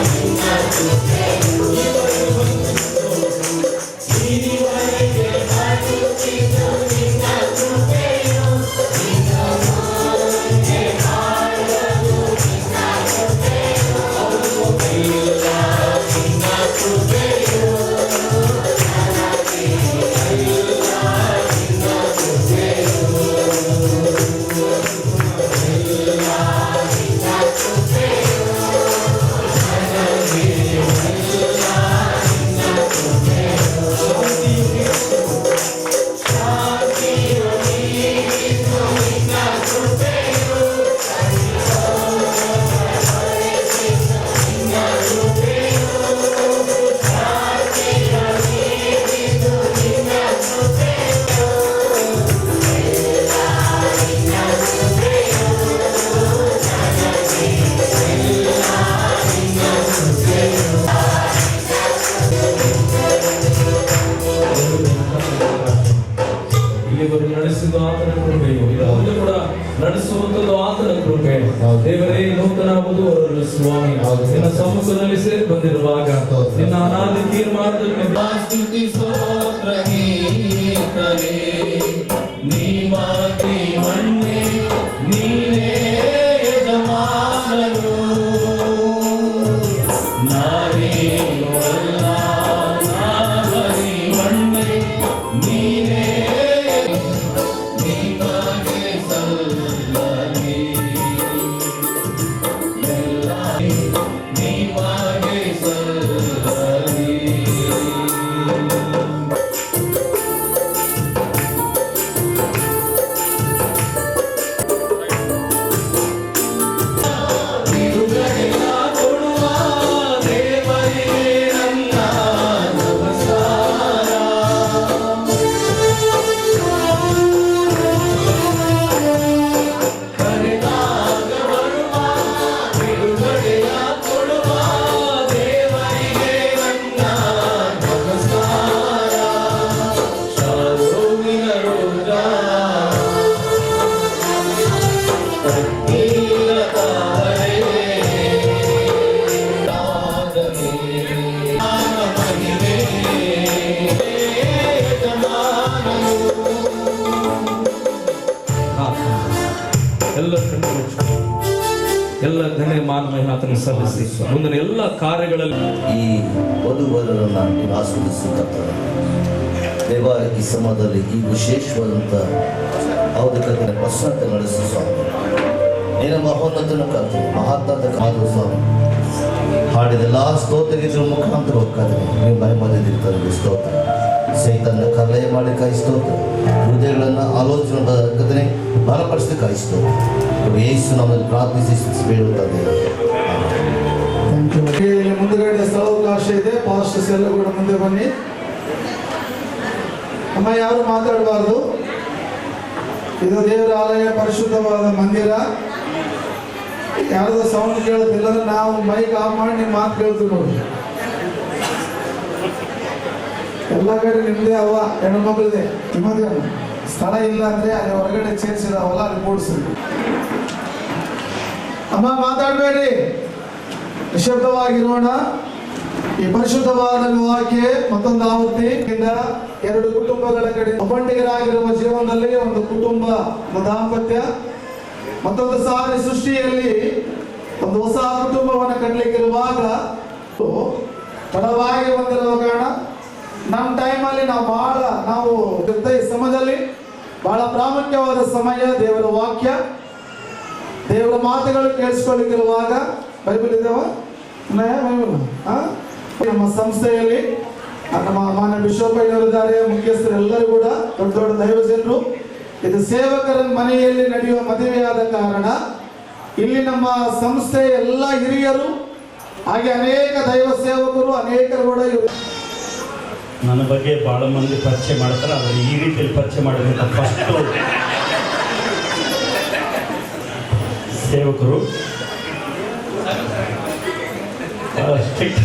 ನಿನ್ನ ಕೃಪೆಯು. ಇದುವರೆಗೆ ಬದುಕಿದ್ದು ನಿನ್ನ ಕೃಪೆಯು, ಇನ್ನು ಮುಂದೆ ಬಾಳಲು ನಿನ್ನ ಕೃಪೆಯು. ಎಲ್ಲ ನಿನ್ನ ಕೃಪೆಯು ನನಗೆ, ಎಲ್ಲ ನಿನ್ನ ಕೃಪೆಯು, ಎಲ್ಲ ನಿನ್ನ ಕೃಪೆಯು ನನಗೆ, ಎಲ್ಲ ನಿನ್ನ ಕೃಪೆಯು. ಶಾಂತಿಯು ನೀಗಿದ್ದು ನಿನ್ನ ಕೃಪೆಯು, ಪರಿಶುದ್ಧಗೊಳಿಸಿದ್ದು ನಿನ್ನ ಕೃಪೆಯು. ಶಾಂತಿಯು ನೀಗಿದ್ದು ನಿನ್ನ ಕೃಪೆಯು, ಎಲ್ಲ ನಿನ್ನ ಕೃಪೆಯು ನನಗೆ, ಎಲ್ಲ ನಿನ್ನ ಕೃಪೆಯು. ಇಲ್ಲಿವರೆಗೂ ನಡೆಸಿದ್ದು ಆತನ ಕೃಪೆಯು, ಇದನ್ನು ಕೂಡ ನಡೆಸುವಂಥದ್ದು ಆತನ ಕೃಪೆ. ದೇವರೇ ನೂತನ ವಧುವರರು ಸ್ವಾಮಿ ನಿನ್ನ ಸಮ್ಮುಖದಲ್ಲಿ ಸೇರಿ ಬಂದಿರುವಾಗ ನಿನ್ನ ಅನಾದಿ ತೀರ್ಮಾನದಲ್ಲಿ ಸ್ತುತಿ ಸ್ತೋತ್ರ ಗೀತವೇ, ನೀ ಮಾತಿ ಮಣ್ಣೆ ನೀನೇ ಯಜಮಾನನು. ಸ್ತೋತ್ರಗಳನ್ನು ಆತನಿಗೆ ಸಲ್ಲಿಸಿ ಮುಂದಿನ ಎಲ್ಲ ಕಾರ್ಯಗಳಲ್ಲಿ ಈ ವಧುವರರನ್ನು ನೀವು ಆಸ್ವಾದಿಸುತ್ತಾರೆ ದೇವ. ಈ ಸಮಯದಲ್ಲಿ ಈ ವಿಶೇಷವಾದಂಥ ಅವಧಿಕತೆ ಪ್ರಶ್ನೆ ನಡೆಸು ಸ್ವಾಮಿ. ನೀನು ಮಹೋನ್ನತನ ಕರ್ತು ಮಹಾತ್ಮದ ಕಾದು ಸ್ವಾಮಿ. ಹಾಡಿದೆಲ್ಲ ಸ್ತೋತ್ರಗಳ ಮುಖಾಂತರ ಹೋಗ್ತಾರೆ ನೀವು ಮಹಿಮದಿರ್ತಾರೆ ಸ್ತೋತ್ರ. ಸೈತನ್ನ ಕಲೆಯ ಮಾಡಿ ಕಾಯಿಸ್ತೋತ್ರ. ಹೃದಯಗಳನ್ನು ಆಲೋಚನೆ ಬಲಪಡಿಸಿದ ಕಾಯಿಸ್ತೋತ್ರ. ಯೇಸು ನಮ್ಮಲ್ಲಿ ಪ್ರಾರ್ಥಿಸಿ ಬೇಡುತ್ತದೆ. ಇಲ್ಲಿ ಮುಂದುಗಡೆ ಸ್ಥಳಾವಕಾಶ ಇದೆ. ಪಾಸ್ಟರ್ಸ್ ಎಲ್ಲ ಕೂಡ ಮುಂದೆ ಬನ್ನಿ. ಅಮ್ಮ ಯಾರು ಮಾತಾಡಬಾರ್ದು. ಇದು ದೇವರ ಆಲಯ, ಪರಿಶುದ್ಧವಾದ ಮಂದಿರ. ಯಾರ್ದು ಸೌಂಡ್ ಕೇಳುತ್ತಿಲ್ಲ ಅಂದ್ರೆ ನಾವು ಮೈಕ್ ಆಫ್ ಮಾಡಿ ನಿಮ್ಮ ಮಾತು ಕೇಳ್ತೀವಿ ನೋಡಿ. ಎಲ್ಲ ಕಡೆ ನಿಮ್ಮದೇ ಅವ ಹೆಣ್ಮಕ್ಳದೆ. ನಿಮ್ಮದೇ ಸ್ಥಳ ಇಲ್ಲ ಅಂದ್ರೆ ಅಲ್ಲಿ ಹೊರಗಡೆ ಸೇರಿಸಿದಾವಲ್ಲ ಅಲ್ಲಿ ಕೂಡಿಸಿ. ಅಮ್ಮ ಮಾತಾಡಬೇಡಿ, ನಿಶಬ್ದವಾಗಿರೋಣ. ಈ ಪರಿಶುದ್ಧವಾದ ವಾಕ್ಯ ಮತ್ತೊಂದು ಆವೃತ್ತಿಯಿಂದ ಎರಡು ಕುಟುಂಬಗಳ ಕಡೆ ಒಬ್ಬಂಟಿಗರಾಗಿರುವ ಜೀವನದಲ್ಲಿ ಒಂದು ಕುಟುಂಬ, ಒಂದು ದಾಂಪತ್ಯ, ಮತ್ತೊಂದು ಸಾರಿ ಸೃಷ್ಟಿಯಲ್ಲಿ ಒಂದು ಹೊಸ ಕುಟುಂಬವನ್ನು ಕಟ್ಟಲಿಕ್ಕಿರುವಾಗ ತಡವಾಗಿ ಬಂದಿರುವ ಕಾರಣ ನಮ್ಮ ಟೈಮಲ್ಲಿ ನಾವು ಈ ಸಮಯದಲ್ಲಿ ಬಹಳ ಪ್ರಾಮುಖ್ಯವಾದ ಸಮಯ. ದೇವರ ವಾಕ್ಯ, ದೇವರ ಮಾತುಗಳು ಕೇಳಿಸ್ಕೊಳ್ಳಿಕ್ಕಿರುವಾಗ ಬೈಬಲ್ ಇದಾವ. ನಮ್ಮ ಸಂಸ್ಥೆಯಲ್ಲಿ ನಮ್ಮ ಮಾನ್ಯ ಬಿಷಪ್ಪಯ್ಯನವರಿದ್ದಾರೆ, ಮುಖ್ಯಸ್ಥರೆಲ್ಲರೂ ಕೂಡ ದೊಡ್ಡ ದೊಡ್ಡ ದೈವಜನರು. ಇದು ಸೇವಕರ ಮನೆಯಲ್ಲಿ ನಡೆಯುವ ಮದುವೆಯಾದ ಕಾರಣ ಇಲ್ಲಿ ನಮ್ಮ ಸಂಸ್ಥೆ ಎಲ್ಲ ಹಿರಿಯರು ಹಾಗೆ ಅನೇಕ ದೈವ ಸೇವಕರು ಅನೇಕರು ಕೂಡ ನನ್ನ ಬಗ್ಗೆ ಭಾಳ ಮಂದಿ ಪರಿಚಯ ಮಾಡ್ತಾರೆ. ಆದರೆ ಈ ರೀತಿಯಲ್ಲಿ ಪರಿಚಯ ಮಾಡಿದಂಥ ಫಸ್ಟು ಸೇವಕರು ಭಾಳ ಸ್ಟ್ರಿಕ್ಟ್.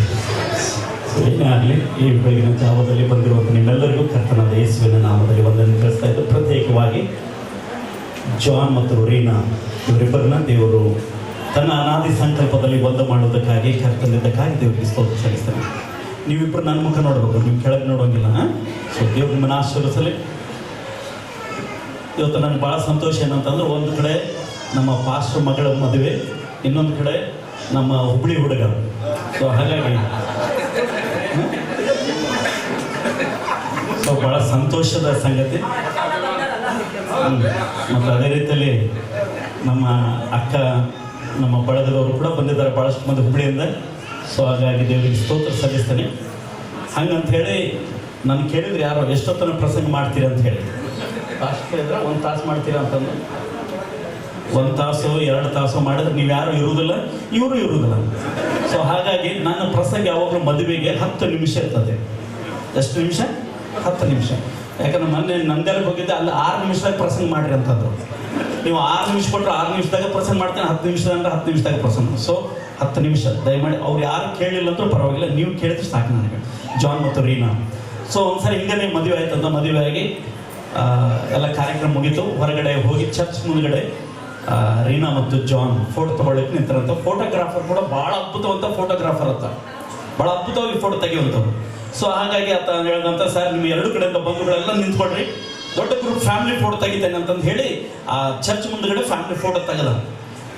ಏನೇ ಆಗಲಿ, ಈ ಬೆಳಗಿನ ಜಾವದಲ್ಲಿ ಬಂದಿರುವಂಥ ನಿಮ್ಮೆಲ್ಲರಿಗೂ ಕರ್ತನಾದ ಯೇಸುವಿನ ನಾಮದಲ್ಲಿ ವಂದನೆ ತಿಳಿಸ್ತಾ ಇದ್ದು, ಪ್ರತ್ಯೇಕವಾಗಿ ಜಾನ್ ಮತ್ತು ರೀನಾ ಇವರಿಬ್ಬರನ್ನ ದೇವರು ತನ್ನ ಅನಾದಿ ಸಂಕಲ್ಪದಲ್ಲಿ ಒಂದು ಮಾಡುವುದಕ್ಕಾಗಿ ಕರ್ತನಿದ್ದಕ್ಕಾಗಿ ದೇವರಿಗೆ ಸ್ತೋತ್ರ ಸಲ್ಲಿಸ್ತಾನೆ. ನೀವಿಬ್ಬರು ನನ್ನ ಮುಖ ನೋಡಬೇಕು, ನೀವು ಕೆಳಗೆ ನೋಡೋಂಗಿಲ್ಲ. ಸೊ ದೇವ್ರ ನಿಮ್ಮನ್ನು ಆಶೀರ್ವದಿಸಲಿ. ಇವತ್ತು ನನಗೆ ಭಾಳ ಸಂತೋಷ ಏನಂತಂದ್ರೆ, ಒಂದು ಕಡೆ ನಮ್ಮ ಪಾಸ್ಟರ್ ಮಗಳ ಮದುವೆ, ಇನ್ನೊಂದು ಕಡೆ ನಮ್ಮ ಹುಬ್ಬಳ್ಳಿ ಹುಡುಗ. ಸೊ ಹಾಗಾಗಿ ಸೊ ಭಾಳ ಸಂತೋಷದ ಸಂಗತಿ. ಮತ್ತು ಅದೇ ರೀತಿಯಲ್ಲಿ ನಮ್ಮ ಅಕ್ಕ, ನಮ್ಮ ಬಳಗದವರು ಕೂಡ ಬಂದಿದ್ದಾರೆ ಭಾಳಷ್ಟು ಮಂದಿ ಹುಬ್ಬಳ್ಳಿಯಿಂದ. ಸೊ ಹಾಗಾಗಿ ದೇವರಿಗೆ ಸ್ತೋತ್ರ ಸಲ್ಲಿಸ್ತೇನೆ. ಹಂಗಂತ ಹೇಳಿ ನಾನು ಕೇಳಿದ್ರೆ ಯಾರೋ ಎಷ್ಟೊತ್ತನ ಪ್ರಸಂಗ ಮಾಡ್ತೀರಿ ಅಂತ ಹೇಳಿ ಅಷ್ಟು ಕೇಳಿದ್ರೆ 1 ತಾಸು ಮಾಡ್ತೀರಾ ಅಂತಂದು 1 ತಾಸು 2 ತಾಸು ಮಾಡಿದ್ರೆ ನೀವು ಯಾರು ಇರುವುದಿಲ್ಲ, ಇವರು ಇರುವುದಿಲ್ಲ. ಸೊ ಹಾಗಾಗಿ ನನ್ನ ಪ್ರಸಂಗ ಯಾವಾಗಲೂ ಮದುವೆಗೆ 10 ನಿಮಿಷ ಇರ್ತದೆ. ಎಷ್ಟು ನಿಮಿಷ? 10 ನಿಮಿಷ. ಯಾಕಂದ್ರೆ ಮೊನ್ನೆ ನಂದೆಲ್ಲ ಹೋಗಿದ್ದೆ, ಅಲ್ಲಿ 6 ನಿಮಿಷದಾಗ ಪ್ರಸಂಗ ಮಾಡಿರಿ ಅಂತಂದ್ರು. ನೀವು 6 ನಿಮಿಷ ಕೊಟ್ಟರೆ 6 ನಿಮಿಷದಾಗ ಪ್ರಸಂಗ ಮಾಡ್ತೇನೆ, 10 ನಿಮಿಷ ಅಂದ್ರೆ 10 ನಿಮಿಷದಾಗ ಪ್ರಸಂಗ. ಸೊ 10 ನಿಮಿಷ ದಯಮಾಡಿ. ಅವ್ರು ಯಾರು ಕೇಳಿಲ್ಲ ಅಂತೂ ಪರವಾಗಿಲ್ಲ, ನೀವು ಕೇಳಿದ್ರೆ ಸಾಕು ನನಗೆ. ಜಾನ್ ಮತ್ತು ರೀನಾ. ಸೊ ಒಂದ್ಸರಿ ಹಿಂಗೇ ಮದುವೆ ಆಯ್ತಂತ, ಮದುವೆ ಆಗಿ ಎಲ್ಲ ಕಾರ್ಯಕ್ರಮ ಮುಗೀತು. ಹೊರಗಡೆ ಹೋಗಿ ಚರ್ಚ್ ಮುಂದ್ಗಡೆ ರೀನಾ ಮತ್ತು ಜಾನ್ ಫೋಟೋ ತೊಗೊಳ್ಳೋಕೆ ನಿಂತಾರಂತ. ಫೋಟೋಗ್ರಾಫರ್ ಕೂಡ ಭಾಳ ಅದ್ಭುತವಂತ ಫೋಟೋಗ್ರಾಫರ್ ಅಂತ, ಭಾಳ ಅದ್ಭುತವಾಗಿ ಫೋಟೋ ತೆಗೆಯುವಂಥವ್ರು. ಸೊ ಹಾಗಾಗಿ ಆತ ಹೇಳಿದಂತ, ಸರ್ ನಿಮ್ಮ 2 ಕಡೆಯಿಂದ ಬಂಧುಗಳೆಲ್ಲ ನಿಂತ್ಕೊಡ್ರಿ, ದೊಡ್ಡ ಗ್ರೂಪ್ ಫ್ಯಾಮಿಲಿ ಫೋಟೋ ತೆಗಿತೇನೆ ಅಂತಂದು ಹೇಳಿ ಆ ಚರ್ಚ್ ಮುಂದ್ಗಡೆ ಫ್ಯಾಮಿಲಿ ಫೋಟೋ ತೆಗೆದ.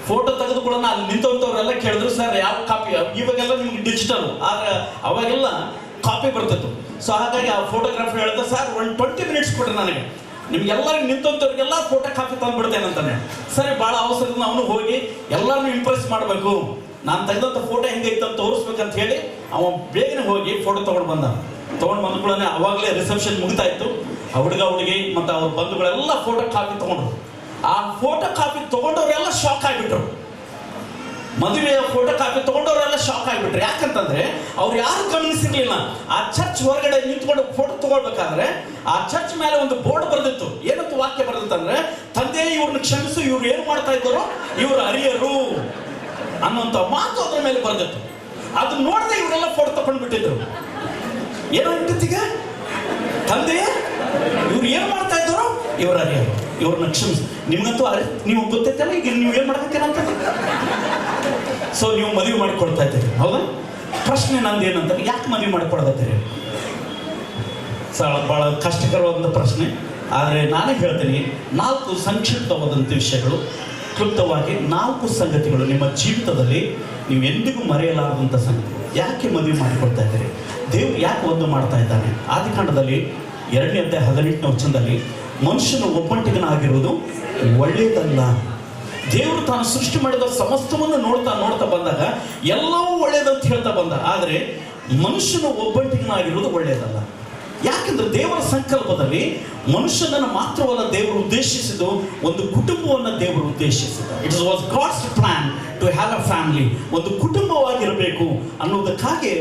ಫೋಟೋ ತೆಗೆದುಕೊಳ್ಳೋಣ ಅಲ್ಲಿ ನಿಂತವಂಥವ್ರೆಲ್ಲ ಕೇಳಿದ್ರು, ಸರ್ ಯಾವ ಕಾಪಿ? ಇವಾಗೆಲ್ಲ ನಿಮ್ಗೆ ಡಿಜಿಟಲ್, ಆದರೆ ಅವಾಗೆಲ್ಲ ಕಾಪಿ ಬರ್ತಿತ್ತು. ಸೊ ಹಾಗಾಗಿ ಆ ಫೋಟೋಗ್ರಾಫರ್ ಹೇಳಿದ, ಸರ್ 20 ಮಿನಿಟ್ಸ್ ಕೊಡ್ರಿ ನನಗೆ, ನಿಮ್ಗೆಲ್ಲರಿಗೂ ನಿಂತಂಥವ್ರಿಗೆಲ್ಲ ಫೋಟೋ ಕಾಪಿ ತಂದುಬಿಡ್ತೇನೆ ಅಂತಾನೆ. ಸರಿ, ಭಾಳ ಅವಸರದಿಂದ ಅವನು ಹೋಗಿ ಎಲ್ಲರನ್ನೂ ಇಂಪ್ರೆಸ್ ಮಾಡಬೇಕು, ನಾನು ತೆಗೆದಂಥ ಫೋಟೋ ಹೆಂಗೈತೆ ಅಂತ ತೋರಿಸ್ಬೇಕಂತ ಹೇಳಿ ಅವ ಬೇಗನೆ ಹೋಗಿ ಫೋಟೋ ತೊಗೊಂಡು ಬಂದ ಕೂಡ ಅವಾಗಲೇ ರಿಸೆಪ್ಷನ್ ಮುಗಿತಾ ಇತ್ತು. ಆ ಹುಡುಗ ಹುಡುಗಿ ಮತ್ತು ಅವ್ರ ಬಂಧುಗಳೆಲ್ಲ ಫೋಟೋ ಕಾಪಿ ತೊಗೊಂಡ್ರು. ಆ ಫೋಟೋ ಕಾಪಿ ತೊಗೊಂಡವರೆಲ್ಲ ಶಾಕ್ ಆಗಿಬಿಟ್ರು. ಮದುವೆಯ ಫೋಟೋ ಕಾಪಿ ತೊಗೊಂಡವರೆಲ್ಲ ಶಾಕ್ ಆಗಿಬಿಟ್ರು. ಯಾಕಂತಂದ್ರೆ ಅವ್ರು ಯಾರು ಗಮನಿಸಿರ್ಲಿಲ್ಲ, ಆ ಚರ್ಚ್ ಹೊರಗಡೆ ನಿಂತ್ಕೊಂಡು ಫೋಟೋ ತಗೊಳ್ಬೇಕಾದ್ರೆ ಆ ಚರ್ಚ್ ಮೇಲೆ ಒಂದು ಬೋರ್ಡ್ ಬರೆದಿತ್ತು. ಏನಂತ ವಾಕ್ಯ ಬರೆದಿತ್ತಂದ್ರೆ, ತಂದೆ ಇವ್ರನ್ನ ಕ್ಷಮಿಸು, ಇವ್ರು ಏನು ಮಾಡ್ತಾ ಇದ್ದಾರೋ ಇವ್ರು ಅರಿಯರು ಅನ್ನೋಂಥ ಮಾತು ಅದ್ರ ಮೇಲೆ ಬರೆದಿತ್ತು. ಅದು ನೋಡದೆ ಇವರೆಲ್ಲ ಫೋಟೋ ತಗೊಂಡು ಬಿಟ್ಟಿದ್ರು. ಏನಾಗ್ತಿತ್ತೀಗ, ತಂದೆ ಇವ್ರು ಏನು ಮಾಡ್ತಾ ಇದ್ದಾರೋ ಇವ್ರು ಅರಿಯರು, ಇವ್ರನ್ನ ಕ್ಷಮಿಸು. ನಿಮ್ಗಂತೂ ನೀವು ಗೊತ್ತೈತಲ್ಲ, ಈಗ ನೀವು ಏನು ಮಾಡ್ತೀರ ಅಂತ. ಸೊ ನೀವು ಮದುವೆ ಮಾಡಿಕೊಡ್ತಾ ಇದ್ದೀರಿ, ಹೌದಾ? ಪ್ರಶ್ನೆ ನಂದು ಏನಂತ, ಯಾಕೆ ಮದುವೆ ಮಾಡಿಕೊಡತ್ತೀರಿ? ಭಾಳ ಕಷ್ಟಕರವಾದ ಪ್ರಶ್ನೆ. ಆದರೆ ನಾನೇ ಹೇಳ್ತೀನಿ, 4 ಸಂಕ್ಷಿಪ್ತವಾದಂಥ ವಿಷಯಗಳು, ಕ್ಲುಪ್ತವಾಗಿ 4 ಸಂಗತಿಗಳು ನಿಮ್ಮ ಜೀವಿತದಲ್ಲಿ ನೀವು ಎಂದಿಗೂ ಮರೆಯಲಾರದಂಥ ಸಂಗತಿ. ಯಾಕೆ ಮದುವೆ ಮಾಡಿಕೊಳ್ತಾ ಇದ್ದೀರಿ? ದೇವ್ರು ಯಾಕೆ ಒಂದು ಮಾಡ್ತಾ ಇದ್ದಾನೆ? ಆದಿಕಾಂಡದಲ್ಲಿ 2ನೇ ಅಧ್ಯಾಯ 18ನೇ ವಚನದಲ್ಲಿ ಮನುಷ್ಯನು ಒಬ್ಬಂಟಿಗನಾಗಿರುವುದು ಒಳ್ಳೆಯದಲ್ಲ. ದೇವರು ತಾನು ಸೃಷ್ಟಿ ಮಾಡಿದ ಸಮಸ್ತವನ್ನು ನೋಡ್ತಾ ಬಂದಾಗ ಎಲ್ಲವೂ ಒಳ್ಳೆಯದಂತ ಹೇಳ್ತಾ ಬಂದ. ಆದರೆ ಮನುಷ್ಯನು ಒಬ್ಬಂಟಿಗನಾಗಿರುವುದು ಒಳ್ಳೆಯದಲ್ಲ. ಯಾಕೆಂದ್ರೆ ದೇವರ ಸಂಕಲ್ಪದಲ್ಲಿ ಮನುಷ್ಯನನ್ನು ಮಾತ್ರವಲ್ಲ ದೇವರು ಉದ್ದೇಶಿಸಿದ್ದು, ಒಂದು ಕುಟುಂಬವನ್ನು ದೇವರು ಉದ್ದೇಶಿಸಿದ. It was God's plan to have a family. ಒಂದು ಕುಟುಂಬವಾಗಿರಬೇಕು ಅನ್ನೋದಕ್ಕಾಗಿ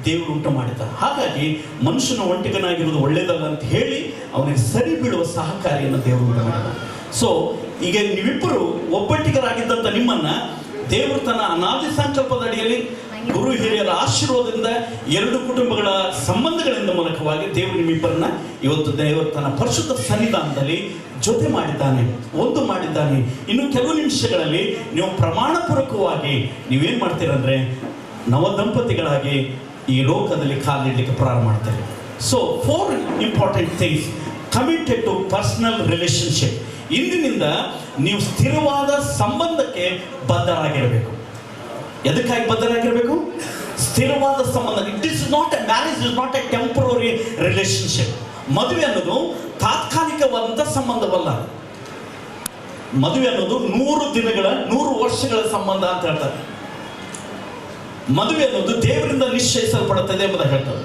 ದೇವರು ಉಂಟು ಮಾಡಿದ. ಹಾಗಾಗಿ ಮನುಷ್ಯನ ಒಂಟಿಗನಾಗಿರುವುದು ಒಳ್ಳೆಯದಲ್ಲ ಅಂತ ಹೇಳಿ ಅವನಿಗೆ ಸರಿ ಬೀಳುವ ಸಹಕಾರಿಯನ್ನು ದೇವರು ಉಂಟು ಮಾಡಿದ. ಸೊ ಈಗ ನೀವಿಬ್ಬರು ಒಬ್ಬಟ್ಟಿಗರಾಗಿದ್ದಂಥ ನಿಮ್ಮನ್ನ ದೇವರು ತನ್ನ ಅನಾದಿ ಸಂಕಲ್ಪದ ಅಡಿಯಲ್ಲಿ ಗುರು ಹಿರಿಯರ ಆಶೀರ್ವಾದದಿಂದ 2 ಕುಟುಂಬಗಳ ಸಂಬಂಧಗಳಿಂದ ಮೂಲಕವಾಗಿ ದೇವರು ನಿಮ್ಮಿಬ್ಬರನ್ನ ಇವತ್ತು ದೇವರು ತನ್ನ ಪರಿಶುದ್ಧ ಸನ್ನಿಧಾನದಲ್ಲಿ ಜೊತೆ ಮಾಡಿದ್ದಾನೆ, ಒಂದು ಮಾಡಿದ್ದಾನೆ. ಇನ್ನು ಕೆಲವು ನಿಮಿಷಗಳಲ್ಲಿ ನೀವು ಪ್ರಮಾಣಪೂರ್ವಕವಾಗಿ ನೀವೇನು ಮಾಡ್ತೀರಂದ್ರೆ ನವದಂಪತಿಗಳಾಗಿ ಈ ಲೋಕದಲ್ಲಿ ಕಾಲಿಡಲಿಕ್ಕೆ ಪ್ರಾರಂಭ ಮಾಡ್ತಾರೆ. So 4 important things committed to personal relationship. ಇಂದಿನಿಂದ ನೀವು ಸ್ಥಿರವಾದ ಸಂಬಂಧಕ್ಕೆ ಬದ್ಧರಾಗಿರಬೇಕು. ಎದಕ್ಕಾಗಿ ಬದ್ಧರಾಗಿರಬೇಕು? ಸ್ಥಿರವಾದ ಸಂಬಂಧ. It is not a marriage, is not a temporary relationship. ಮದುವೆ ಅನ್ನೋದು ತಾತ್ಕಾಲಿಕವಾದಂಥ ಸಂಬಂಧವಲ್ಲ. ಮದುವೆ ಅನ್ನೋದು 100 ವರ್ಷಗಳ ಸಂಬಂಧ ಅಂತ ಹೇಳ್ತಾರೆ. ಮದುವೆ ಅನ್ನೋದು ದೇವರಿಂದ ನಿಶ್ಚಯಿಸಲ್ಪಡುತ್ತದೆ ಎಂಬುದಾಗಿ ಹೇಳ್ತಾರೆ.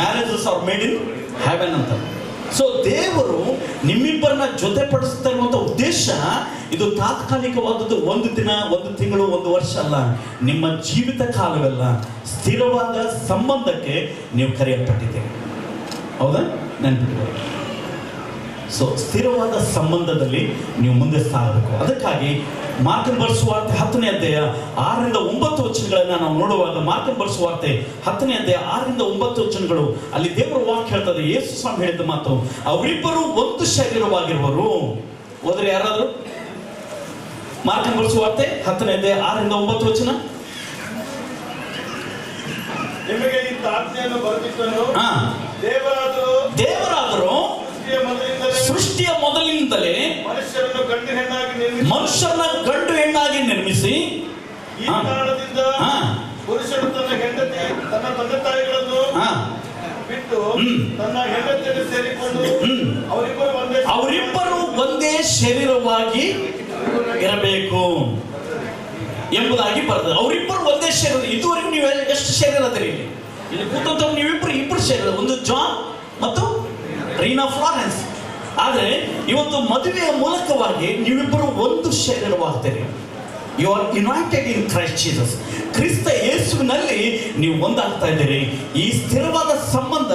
Marriages are made in heaven ಅಂತ. ಸೊ ದೇವರು ನಿಮ್ಮಿಬ್ಬರನ್ನ ಜೊತೆಪಡಿಸ್ತಾ ಇರುವಂಥ ಉದ್ದೇಶ ಇದು ತಾತ್ಕಾಲಿಕವಾದದ್ದು. 1 ದಿನ, 1 ತಿಂಗಳು, 1 ವರ್ಷ ಅಲ್ಲ, ನಿಮ್ಮ ಜೀವಿತ ಕಾಲವೆಲ್ಲ ಸ್ಥಿರವಾದ ಸಂಬಂಧಕ್ಕೆ ನೀವು ಕರೆಯಲ್ಪಟ್ಟಿದ್ದೀರಿ. ಹೌದಾ? ನೆನಪಿಟ್ಕೊಳ್ಳಿ. ಸೊ ಸ್ಥಿರವಾದ ಸಂಬಂಧದಲ್ಲಿ ನೀವು ಮುಂದೆ ಸಾಗಬೇಕು. ಅದಕ್ಕಾಗಿ ಮಾರ್ಕನ ಬರೆದ ಸುವಾರ್ತೆ 10ನೇ ಅಧ್ಯಾಯ 6ರಿಂದ 9 ವಚನಗಳನ್ನು ನಾವು ನೋಡುವಾಗ, ಮಾರ್ಕನ ಬರೆದ ಸುವಾರ್ತೆ 10ನೇ ಅಧ್ಯಾಯ 6ರಿಂದ 9 ವಚನಗಳು, ಅಲ್ಲಿ ದೇವರ ವಾಕ್ಯ ಹೇಳ್ತದೆ. ಯೇಸು ಸ್ವಾಮಿ ಹೇಳಿದ ಮಾತು, ಅವರಿಬ್ಬರು ಒಂದು ಶರೀರವಾಗಿರುವರು. ಹೋದ್ರೆ ಯಾರಾದ್ರು ಮಾರ್ಕನ ಬರೆದ ಸುವಾರ್ತೆ 10ನೇ ಅಧ್ಯಾಯ 6ರಿಂದ 9 ವಚನ. ನಿಮಗೆ ಈ ಆಜ್ಞೆಯನ್ನು ಬರೆದಿದ್ದನು, ದೇವರಾದರೂ ಸೃಷ್ಟಿಯ ಮೊದಲಿನಿಂದಲೇ ಮನುಷ್ಯರನ್ನ ಗಂಡು ಹೆಣ್ಣಾಗಿ ನಿರ್ಮಿಸಿ, ಈ ಕಾರಣದಿಂದ ಪುರುಷನು ತನ್ನ ಹೆಂಡತಿ ತನ್ನ ತಂದೆ ತಾಯಿಗಳನ್ನು ಬಿಟ್ಟು ತನ್ನ ಹೆಂಡತಿಯನ್ನು ಸೇರಿಕೊಂಡು ಅವರಿಬ್ಬರು ಒಂದೇ ಶರೀರವಾಗಿ ಇರಬೇಕು ಎಂಬುದಾಗಿ ಬರ್ತದೆ. ಅವರಿಬ್ಬರು ಒಂದೇ ಶರೀರ. ಇದುವರೆಗೂ ನೀವು ಎಷ್ಟು ಶರೀರ ಅದರಿ? ಇಲ್ಲಿ ಕೂತಂತ ಇಬ್ಬರು ಶರೀರ, ಒಂದು ಜಾನ್ ಮತ್ತು ರೀನಾ ಫ್ಲಾರೆನ್ಸ್. ಆದರೆ ಇವತ್ತು ಮದುವೆಯ ಮೂಲಕವಾಗಿ ನೀವಿಬ್ಬರು ಒಂದು ಶರೀರವಾಗ್ತೀರಿ. You are united in Christ Jesus. ಕ್ರಿಸ್ತ ಯೇಸುವಿನಲ್ಲಿ ನೀವು ಒಂದಾಗ್ತಾ ಇದ್ದೀರಿ. ಈ ಸ್ಥಿರವಾದ ಸಂಬಂಧ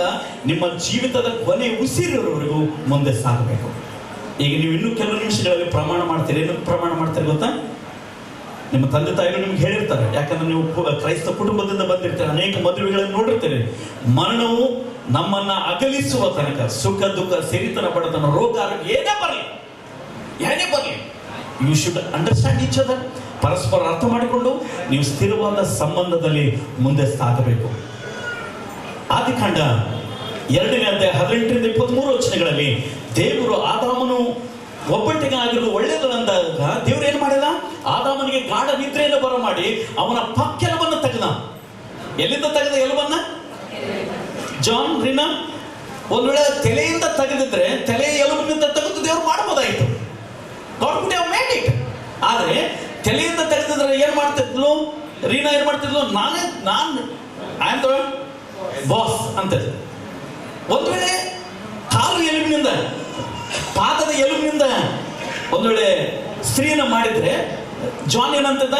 ನಿಮ್ಮ ಜೀವಿತದ ಕೊನೆ ಉಸಿರಿರೋವರೆಗೂ ಮುಂದೆ ಸಾಗಬೇಕು. ಈಗ ನೀವು ಇನ್ನೂ ಕೆಲವು ನಿಮಿಷಗಳಲ್ಲಿ ಪ್ರಮಾಣ ಮಾಡ್ತೀರಿ. ಏನು ಪ್ರಮಾಣ ಮಾಡ್ತೀರಿ ಗೊತ್ತಾ? ನಿಮ್ಮ ತಂದೆ ತಾಯಿಗಳು ನಿಮ್ಗೆ ಹೇಳಿರ್ತಾರೆ. ಯಾಕಂದ್ರೆ ನೀವು ಕ್ರೈಸ್ತ ಕುಟುಂಬದಿಂದ ಬಂದಿರ್ತೀರಿ, ಅನೇಕ ಮದುವೆಗಳನ್ನು ನೋಡಿರ್ತೀರಿ. ಮರಣವು ನಮ್ಮನ್ನ ಅಗಲಿಸುವ ತನಕ ಸುಖ ದುಃಖ ಸಿರಿತನ ಬಡತನ ರೋಗ ಏನೇ ಬರಲಿ you should understand each other. ಪರಸ್ಪರ ಅರ್ಥ ಮಾಡಿಕೊಂಡು ನೀವು ಸ್ಥಿರವಾದ ಸಂಬಂಧದಲ್ಲಿ ಮುಂದೆ ಸಾಗಬೇಕು. ಆದಿಕಾಂಡ 2ನೇ ಅಧ್ಯಾಯ 18ರಿಂದ 23 ವಚನಗಳಲ್ಲಿ ದೇವರು ಆದಾಮನು ಒಬ್ಬಟ್ಟಿಗಾಗಿರೋದು ಒಳ್ಳೆಯದು ಅಂದಾಗ ದೇವರು ಏನು ಮಾಡಿದ? ಆದಾಮನಿಗೆ ಗಾಢ ನಿದ್ರೆಯನ್ನು ಬರಮಾಡಿ ಅವನ ಪಕ್ಕೆಲವನ್ನು ತೆಗೆದ. ಎಲ್ಲಿಂದ ತೆಗೆದ ಎಲುಬನ್ನ? ಜಾನ್, ರೀನಾ, ಒಂದು ವೇಳೆ ತಲೆಯಿಂದ ತೆಗೆದಿದ್ರೆ ತಲೆ ಎಲುಬಿನಿಂದ ತೆಗೆದು ದೇವರು ಮಾಡಬಹುದಾಯಿತು. God could have made it. ಆದರೆ ತಲೆಯಿಂದ ತೆಗೆದಿದ್ರೆ ಏನು ಮಾಡ್ತಿದ್ಲು ರೀನಾ? ಏನು ಮಾಡ್ತಿದ್ಲು? ನಾನು ಐ ಆಮ್ ದ ಬಾಸ್ ಅಂತ. ಒಂದು ವೇಳೆ ಕಾಲು ಎಲುಬಿನಿಂದ, ಪಾದದ ಎಲುಬಿನಿಂದ ಒಂದು ವೇಳೆ ಸ್ತ್ರೀನ ಮಾಡಿದ್ರೆ ಜಾನ್ ಏನಂತಿದ್ದ?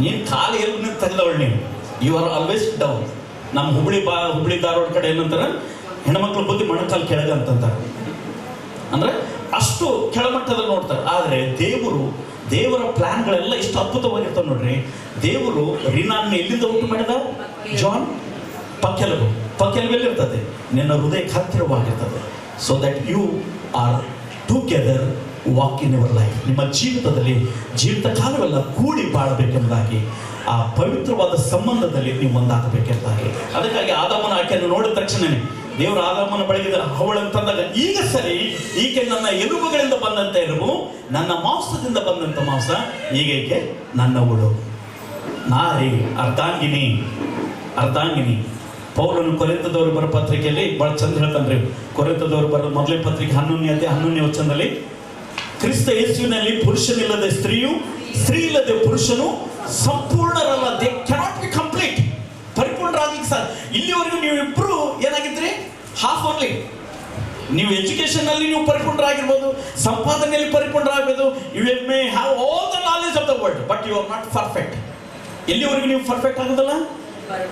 ನೀನು ಕಾಲು ಎಲುಬಿನಿಂದ ತೆಗೆದವಳು, ನೀನು ಯು ಆರ್ ಆಲ್ವೇಸ್ ಡೌನ್. ನಮ್ಮ ಹುಬ್ಳಿ ಧಾರವಾಡ ಕಡೆ ಏನಂತಾರೆ, ಹೆಣ್ಮಕ್ಳ ಬುದ್ಧಿ ಮೊಣಕಾಲು ಕೆಳಗೆ ಅಂತಂತಾರೆ. ಅಂದ್ರೆ ಅಷ್ಟು ಕೆಳಮಟ್ಟದಲ್ಲಿ ನೋಡ್ತಾರೆ. ಆದರೆ ದೇವರ ಪ್ಲಾನ್ಗಳೆಲ್ಲ ಎಷ್ಟು ಅದ್ಭುತವಾಗಿರ್ತವೆ ನೋಡ್ರಿ. ದೇವರು ರೀನಾನ್ನ ಎಲ್ಲಿಂದ ಉಂಟು ಮಾಡಿದ? ಜಾನ್ ಪಕ್ಕೆಲುಬೆಲ್ಲಿರ್ತದೆ, ನಿನ್ನ ಹೃದಯಕ್ಕೆ ಹತ್ತಿರವಾಗಿರ್ತದೆ. So that you are together walk in your life. ನಿಮ್ಮ ಜೀವಿತ ಕಾಲವೆಲ್ಲ ಕೂಡಿ ಬಾಳಬೇಕೆಂಬುದಾಗಿ, ಆ ಪವಿತ್ರವಾದ ಸಂಬಂಧದಲ್ಲಿ ನೀವು ಒಂದಾಗಬೇಕೆಂಬುದಾಗಿ. ಅದಕ್ಕಾಗಿ ಆದಾಮನ ಆಕೆಯನ್ನು ನೋಡಿದ ತಕ್ಷಣನೇ ದೇವರು ಆದಾಮನ ಬಳಿಗೆ ಅವಳಂತಂದಾಗ, ಈಗ ಸರಿ, ಈಕೆ ನನ್ನ ಎಲುಬುಗಳಿಂದ ಬಂದಂತ ಎಲುಬು, ನನ್ನ ಮಾಂಸದಿಂದ ಬಂದಂತ ಮಾಂಸ, ಈಗ ಈಕೆ ನನ್ನವಳು. ನಾರಿ ಅರ್ಧಾಂಗಿನಿ ಪೌಲನು ಕೊರಿಂಥದವರು ಬರೋ ಪತ್ರಿಕೆಯಲ್ಲಿ ಬಹಳ ಚಂದ ಹೇಳ್ತಾನ್ರಿ. ಕೊರಿಂಥದವರು ಬರೋ ಮೊದಲನೇ ಪತ್ರಿಕೆ 11ನೇ ವಚನದಲ್ಲಿ, ಕ್ರಿಸ್ತ ಯೇಸುವಿನಲ್ಲಿ ಪುರುಷನಿಲ್ಲದೆ ಸ್ತ್ರೀಯು, ಸ್ತ್ರೀ ಇಲ್ಲದೆ ಪುರುಷನು ಸಂಪೂರ್ಣರಲ್ಲ. They cannot be complete. ಪರಿಪೂರ್ಣರಾಗಿ ಸರ್ ಇಲ್ಲಿವರೆಗೂ ನೀವು ಇಬ್ರು ಏನಾಗಿದ್ರಿ? Half only. ನೀವು ಎಜುಕೇಶನ್ ಅಲ್ಲಿ ನೀವು ಪರಿಪೂರ್ಣರಾಗಿರ್ಬೋದು, ಸಂಪಾದನೆಯಲ್ಲಿ ಪರಿಪೂರ್ಣರಾಗಬಹುದು, you may have all the knowledge of the world, but you are not perfect. ಎಲ್ಲಿವರೆಗೂ ನೀವು ಪರ್ಫೆಕ್ಟ್ ಆಗೋದಲ್ಲ,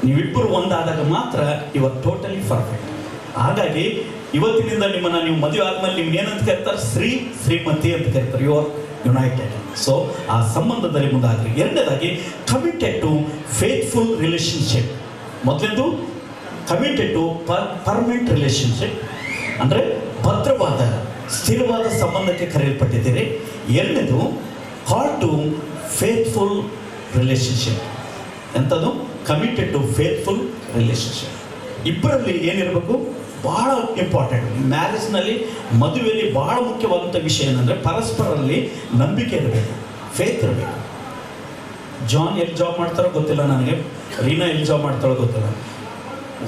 ನೀವಿಬ್ಬರು ಒಂದಾದಾಗ ಮಾತ್ರ ಯು ಆರ್ ಟೋಟಲಿ ಪರ್ಫೆಕ್ಟ್. ಹಾಗಾಗಿ ಇವತ್ತಿನಿಂದ ನಿಮ್ಮನ್ನ ನೀವು ಮದುವೆ ಆದ್ಮೇಲೆ ನಿಮ್ಗೆ ಏನಂತ ಕರೀತಾರೆ? ಶ್ರೀಮತಿ ಅಂತ ಕರೀತಾರೆ. You are United. ಸೊ ಆ ಸಂಬಂಧದಲ್ಲಿ ಮುಂದಾಗ್ರಿ. ಎರಡನೇದಾಗಿ ಕಮಿಟೆಡ್ ಟು ಫೇತ್ಫುಲ್ ರಿಲೇಶನ್ಶಿಪ್. ಮೊದಲನೇದು ಕಮಿಟೆಡ್ ಟು ಪರ್ಮನೆಂಟ್ ರಿಲೇಶನ್ಶಿಪ್, ಅಂದರೆ ಭದ್ರವಾದ ಸ್ಥಿರವಾದ ಸಂಬಂಧಕ್ಕೆ ಕರೆಯಲ್ಪಟ್ಟಿದ್ದೀರಿ. ಎರಡನೇದು ಕಾಲ್ ಟು ಫೇತ್ಫುಲ್ ರಿಲೇಶನ್ಶಿಪ್. ಎಂಥದ್ದು? Committed to faithful relationship. ಇಬ್ಬರಲ್ಲಿ ಏನಿರಬೇಕು? ಬಹಳ ಇಂಪಾರ್ಟೆಂಟ್. ಮ್ಯಾರೇಜ್ನಲ್ಲಿ, ಮದುವೆಯಲ್ಲಿ ಬಹಳ ಮುಖ್ಯವಾದಂಥ ವಿಷಯ ಏನಂದರೆ ಪರಸ್ಪರಲ್ಲಿ ನಂಬಿಕೆ ಇರಬೇಕು, ಫೇತ್ ಇರಬೇಕು. ಜಾನ್ ಎಲ್ಲಿ ಜಾಬ್ ಮಾಡ್ತಾರೋ ಗೊತ್ತಿಲ್ಲ ನನಗೆ, ರೀನಾ ಎಲ್ಲಿ ಜಾಬ್ ಮಾಡ್ತಾರೋ ಗೊತ್ತಿಲ್ಲ.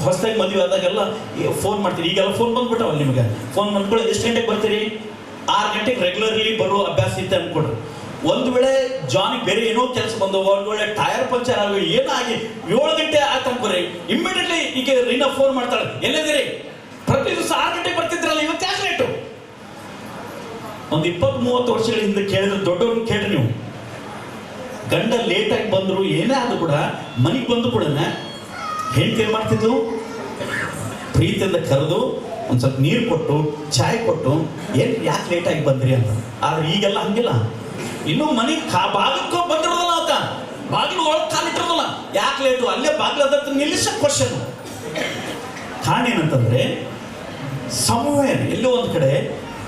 ಹೊಸದಾಗಿ ಮದುವೆ ಆದಾಗೆಲ್ಲ ಫೋನ್ ಮಾಡ್ತೀರಿ. ಈಗೆಲ್ಲ ಫೋನ್ ಬಂದ್ಬಿಟ್ಟವಲ್ಲ ನಿಮಗೆ. ಫೋನ್ ಬಂದ್ಕೊಳ್ಳಿ, ಎಷ್ಟು ಗಂಟೆಗೆ ಬರ್ತೀರಿ? 6 ಗಂಟೆಗೆ ರೆಗ್ಯುಲರ್ಲಿ ಬರೋ ಅಭ್ಯಾಸ ಇತ್ತೆ ಅಂದ್ಕೊಡ್ರಿ. ಒಂದು ವೇಳೆ ಜಾನಿಗೆ ಬೇರೆ ಏನೋ ಕೆಲಸ ಬಂದು, ಒಂದು ವೇಳೆ ಟೈರ್ ಪಂಚರ್ ಆಗಿ ಏನಾಗಿ 7 ಗಂಟೆ ಆಯ್ತು ಅನ್ಕೋರಿ, ಇಮ್ಮಿಡಿಯೇಟ್ಲಿ ಈಗ ರೀನಾ ಫೋನ್ ಮಾಡ್ತಾಳೆ, ಎಲ್ಲಿದ್ದೀರಿ? ಪ್ರತಿ ದಿವಸ 6 ಗಂಟೆಗೆ ಬರ್ತಿದ್ರಲ್ಲ, ಇವತ್ತು ಯಾಕೆ ಲೇಟು? ಒಂದು 20-30 ವರ್ಷಗಳ ಹಿಂದೆ ಕೇಳಿದ್ರೆ, ದೊಡ್ಡವ್ರನ್ನ ಕೇಳ್ರಿ ನೀವು, ಗಂಡ ಲೇಟಾಗಿ ಬಂದರು ಏನೇ ಆದ್ರೂ ಕೂಡ ಮನೆಗೆ ಬಂದು ಕೂಡ ಹೆಂಡತಿ ಏನು ಮಾಡ್ತಿದ್ಲು? ಪ್ರೀತಿಯಿಂದ ಕರೆದು ಒಂದು ಸ್ವಲ್ಪ ನೀರು ಕೊಟ್ಟು, ಚಾಯ್ ಕೊಟ್ಟು, ಏನು ಯಾಕೆ ಲೇಟಾಗಿ ಬಂದ್ರಿ ಅಂತ. ಆದ್ರೆ ಈಗೆಲ್ಲ ಹಂಗಿಲ್ಲ. ಇನ್ನೂ ಮನೆಗೆ ಬಾಗಿಲು ಬಂದಿರೋದಲ್ಲ, ಅಂತ ಬಾಗಿಲು ಒಳಗೆ ಕಾಲಿಟ್ಟಿರೋದಲ್ಲ, ಯಾಕೆ ಲೇಟು? ಅಲ್ಲೇ ಬಾಗಿಲು ಅದ್ರ ನಿಲ್ಲಿಸ ಕ್ವಶನ್. ಕಾರಣ ಏನಂತಂದ್ರೆ, ಸಮವೇರ್ ಎಲ್ಲೋ ಒಂದು ಕಡೆ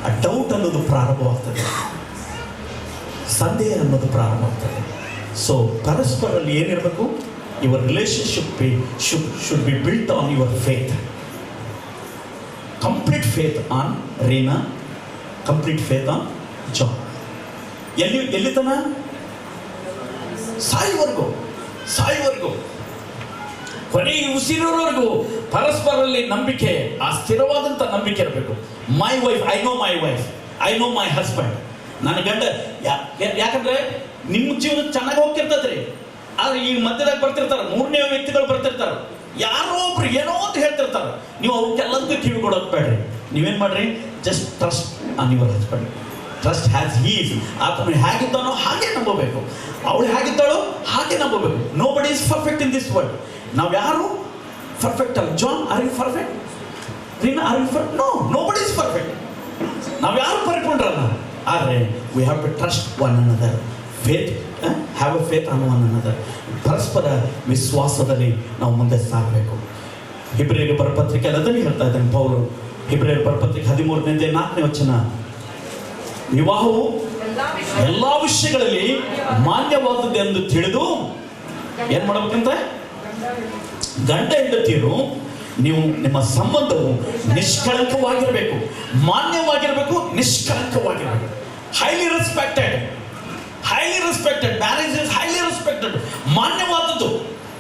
ಆ ಡೌಟ್ ಅನ್ನೋದು ಪ್ರಾರಂಭವಾಗ್ತದೆ, ಸಂದೇಹ ಅನ್ನೋದು ಪ್ರಾರಂಭವಾಗ್ತದೆ. ಸೊ ಪರಸ್ಪರಲ್ಲಿ ಏನಿರಬೇಕು? Your relationship should be built on your faith. Complete faith on Reena, complete faith on John. ಎಲ್ಲಿ ತನ? ಸಾಯುವರೆಗೂ ಕೊನೆ ಉಸಿರೋವರೆಗೂ ಪರಸ್ಪರಲ್ಲಿ ನಂಬಿಕೆ, ಆ ಸ್ಥಿರವಾದಂಥ ನಂಬಿಕೆ ಇರಬೇಕು. My wife, I know my wife, I know my husband. ನನ್ನ ಗಂಡ ಯಾಕಂದ್ರೆ ನಿಮ್ಮ ಜೀವನ ಚೆನ್ನಾಗಿ ಹೋಗ್ತಿರ್ತದ್ರಿ. ಆದ್ರೆ ಈ ಮಧ್ಯದಾಗ ಬರ್ತಿರ್ತಾರೆ, 3ನೇ ವ್ಯಕ್ತಿಗಳು ಬರ್ತಿರ್ತಾರೆ, ಯಾರೋ ಒಬ್ರು ಏನೋ ಅಂತ ಹೇಳ್ತಿರ್ತಾರೆ. ನೀವು ಅವ್ರಿಗೆಲ್ಲದಕ್ಕೂ ಕಿವಿ ಕೊಡೋದು ಬೇಡ್ರಿ. ನೀವೇನು ಮಾಡ್ರಿ? Just trust on your husband. Trust has his. ಆತನು ಹೇಗಿದ್ದಾನೋ ಹಾಗೆ ನಂಬಬೇಕು, ಅವಳು ಹೇಗಿದ್ದಾಳೋ ಹಾಗೆ ನಂಬಬೇಕು. Nobody is perfect in this world. ನಾವು ಯಾರು ಪರ್ಫೆಕ್ಟ್ ಅಲ್ಲ. John, are you perfect? Reena, are you perfect? Nobody is perfect. ನಾವು ಯಾರು ಪರಿಪೂರ್ಣರಲ್ಲ. ಆದರೆ we have to trust one another. Faith, have a faith on one another. ಪರಸ್ಪರ ವಿಶ್ವಾಸದಲ್ಲಿ ನಾವು ಮುಂದೆ ಸಾಗಬೇಕು. ಹಿಬ್ರಿಯರಿಗೆ ಬರೋ ಪತ್ರಿಕೆ ಅದನ್ನೇ ಹೇಳ್ತಾ ಇದ್ದಾನೆ ಪೌಲರು. ಹಿಬ್ರಿಯರಿಗೆ ಬರೋ ಪತ್ರಿಕೆ 13ನೇ ವಚನ, ವಿವಾಹವು ಎಲ್ಲ ವಿಷಯಗಳಲ್ಲಿ ಮಾನ್ಯವಾದದ್ದೆಂದು ತಿಳಿದು ಏನ್ ಮಾಡಬೇಕಂತ? ಗಂಡ ಹೆಂಡತಿಯರು ನೀವು ನಿಮ್ಮ ಸಂಬಂಧವು ನಿಷ್ಕಳಂಕವಾಗಿರಬೇಕು, ಮಾನ್ಯವಾಗಿರಬೇಕು, ನಿಷ್ಕಳಂಕವಾಗಿರಬೇಕು. Highly respected. Marriage is highly respected. ಮಾನ್ಯವಾದದ್ದು,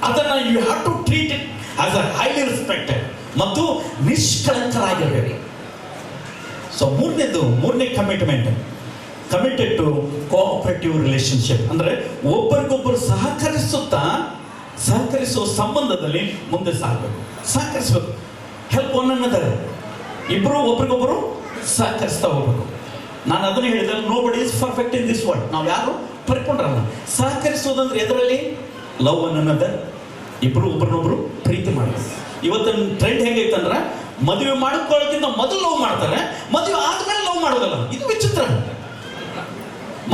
ಅದನ್ನು you have to treat it as a highly respected ಮತ್ತು ನಿಷ್ಕಳಂಕರಾಗಿರಬೇಕು. ಸೊ ಮೂರನೇ ಕಮಿಟೆಡ್ ಟು ಕೋಆಪರೇಟಿವ್ ರಿಲೇಶನ್ಶಿಪ್. ಅಂದರೆ ಒಬ್ಬರಿಗೊಬ್ಬರು ಸಹಕರಿಸುವ ಸಂಬಂಧದಲ್ಲಿ ಮುಂದೆ ಸಹಕರಿಸಬೇಕು. Help one another. ಇಬ್ಬರು ಒಬ್ರಿಗೊಬ್ಬರು ಸಹಕರಿಸ್ತಾ ಹೋಗ್ಬೇಕು. ನಾನು ಅದನ್ನು ಹೇಳಿದ್ರೆ, nobody is perfect in this world. ನಾವು ಯಾರು ಪರಿಪೂರ್ಣರಲ್ಲ. ಸಹಕರಿಸೋದಂದ್ರೆ ಎದರಲ್ಲಿ? Love one another. ಇಬ್ಬರು ಒಬ್ರನ್ನೊಬ್ರು ಪ್ರೀತಿ ಮಾಡಬೇಕು. ಇವತ್ತಿನ ಟ್ರೆಂಡ್ ಹೆಂಗೈತಂದ್ರೆ, ಮದುವೆ ಮಾಡ್ಕೊಳ್ಳೋಕ್ಕಿಂತ ಮೊದಲು ಲವ್ ಮಾಡ್ತಾರೆ, ಮದುವೆ ಆದ್ಮೇಲೆ ಲವ್ ಮಾಡೋದಲ್ಲ. ಇದು ವಿಚಿತ್ರ.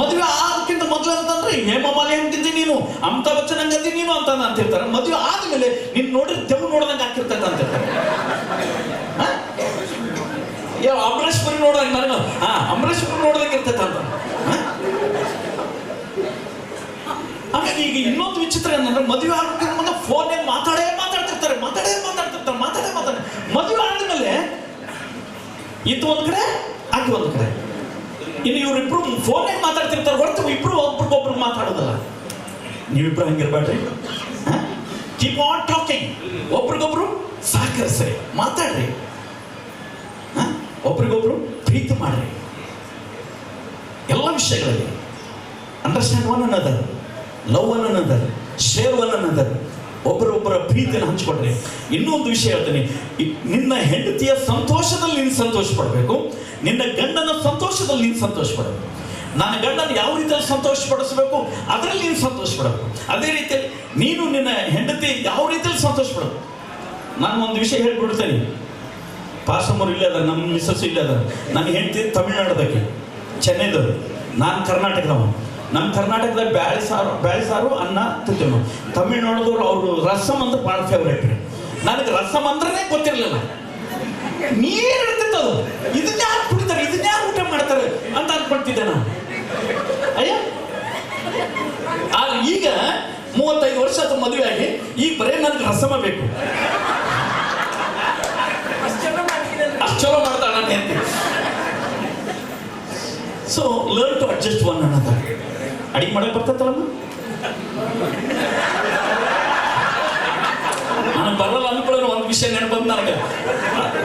ಮದುವೆ ಆದಕ್ಕಿಂತ ಮೊದಲು ಅಂತಂದ್ರೆ, ಹೇಮಮಾಲಿ ಹಂಗಿದ್ದಿ ನೀನು, ಅಮಿತಾಬ್ ಬಚ್ಚನ್ ಹಂಗಂದಿ ನೀನು ಅಂತಿರ್ತಾರೆ. ಮದುವೆ ಆದ್ಮೇಲೆ ನೀನು ನೋಡಿದ್ರೆ ದೆವ್ವ ನೋಡ್ದಂಗೆ ಆಗ್ತಿರ್ತೈತೆ ಅಂತಿರ್ತಾರೆ. ಅಂಬರೀಶ್ ಪುರಿ ನೋಡ್ದಂಗೆ ನಾನು ಅಂಬರೀಶ್ ಪುರಿ ನೋಡ್ದಂಗೆ ಇರ್ತೈತೆ ಅಂತ. ಹಾಗಾಗಿ ಈಗ ಇನ್ನೊಂದು ವಿಚಿತ್ರ ಏನಂದ್ರೆ, ಮದುವೆ ಆಗೋಕ್ಕಿಂತ ಮೊದಲು ಫೋನ್ಯಾಗ ಮಾತಾಡ್ತಿರ್ತಾರೆ. ಮದುವೆ ಆದ್ಮೇಲೆ ಇದು ಒಂದು ಕಡೆ, ಅದು ಒಂದು ಕಡೆ. ಇನ್ನು ಇವರಿಬ್ರು ಫೋನ್ಯಾಗ ಮಾತಾಡ್ತಿರ್ತಾರೆ ಹೊರತು ಇಬ್ರು ಒಬ್ರಿಗೊಬ್ರು ಮಾತಾಡೋದಲ್ಲ. ನೀವಿಬ್ರು ಹಂಗಿರ್ಬೇಡ್ರಿ. ಕೀಪ್ ಆನ್ ಟಾಕಿಂಗ್, ಒಬ್ರಿಗೊಬ್ರು ಸಹಕರಿಸ್ರಿ, ಮಾತಾಡ್ರಿ, ಒಬ್ರಿಗೊಬ್ರು ಪ್ರೀತಿ ಮಾಡ್ರಿ, ಎಲ್ಲ ವಿಷಯಗಳಲ್ಲಿ understand one another, love one another, share one another, ಒಬ್ಬರೊಬ್ಬರ ಪ್ರೀತಿಯನ್ನು ಹಂಚ್ಕೊಡ್ರಿ. ಇನ್ನೊಂದು ವಿಷಯ ಹೇಳ್ತೀನಿ, ನಿನ್ನ ಹೆಂಡತಿಯ ಸಂತೋಷದಲ್ಲಿ ನೀನು ಸಂತೋಷ ಪಡಬೇಕು, ನಿನ್ನ ಗಂಡನ ಸಂತೋಷದಲ್ಲಿ ನೀನು ಸಂತೋಷ ಪಡಬೇಕು. ನನ್ನ ಗಂಡನ ಯಾವ ರೀತಿಯಲ್ಲಿ ಸಂತೋಷ ಪಡಿಸಬೇಕು ಅದರಲ್ಲಿ ನೀನು ಸಂತೋಷ ಪಡಬೇಕು. ಅದೇ ರೀತಿಯಲ್ಲಿ ನೀನು ನಿನ್ನ ಹೆಂಡತಿ ಯಾವ ರೀತಿಯಲ್ಲಿ ಸಂತೋಷ ಪಡಬೇಕು. ನಾನು ಒಂದು ವಿಷಯ ಹೇಳ್ಬಿಡ್ತೇನೆ, ಪಾಸಮ್ಮರು ಇಲ್ಲೇ ಅದಾರೆ, ನಮ್ಮ ಮಿಸ್ಸಸ್ ಇಲ್ಲೇ ಅದಾರೆ. ನನ್ನ ಹೆಂಡತಿ ತಮಿಳ್ನಾಡದಕ್ಕೆ, ಚೆನ್ನೈದವರು, ನಾನು ಕರ್ನಾಟಕದವ. ನಮ್ಮ ಕರ್ನಾಟಕದಾಗ ಬ್ಯಾಳೆ ಸಾರು ಅನ್ನ ತಿಂತೇವೆ ನಾವು. ತಮಿಳ್ನಾಡದವ್ರು ಅವರು ರಸಮ್ ಅಂದ್ರೆ ಭಾಳ ಫೇವ್ರೇಟ್ ರೀ. ನನಗೆ ರಸಮ್ ಅಂದ್ರೆ ಗೊತ್ತಿರಲಿಲ್ಲ, ನೀರು ಇರ್ತಿತ್ತು, ಇದನ್ನ ಯಾರು ಕುಡಿತಾರೆ, ಇದನ್ನ ಯಾರು ಊಟ ಮಾಡ್ತಾರೆ ಅಂತ ಅನ್ಕೊಳ್ತಿದ್ದೆ ನಾನು. ಅಯ್ಯ ಆದ್ರೆ ಈಗ 35 ವರ್ಷ ಆದ ಮದುವೆ ಆಗಿ ಈಗ ಬರೇ ನನಗೆ ರಸಮ ಬೇಕು. ಅಷ್ಟು ಚಲೋ ಮಾಡ್ತಾಳೆ ನನ್ನ ಹೆಂಡತಿ. So learn to adjust one ಅನ್ನೋದು. ಅಡಿಗೆ ಮಾಡಕ್ ಬರ್ತೈತಲ್ಲ, ನನಗೆ ಬರಲ್ಲ ಅನ್ಕೊಳ್ಳೋ ಒಂದು ವಿಷಯ ನೆನಪಂದು ನನಗೆ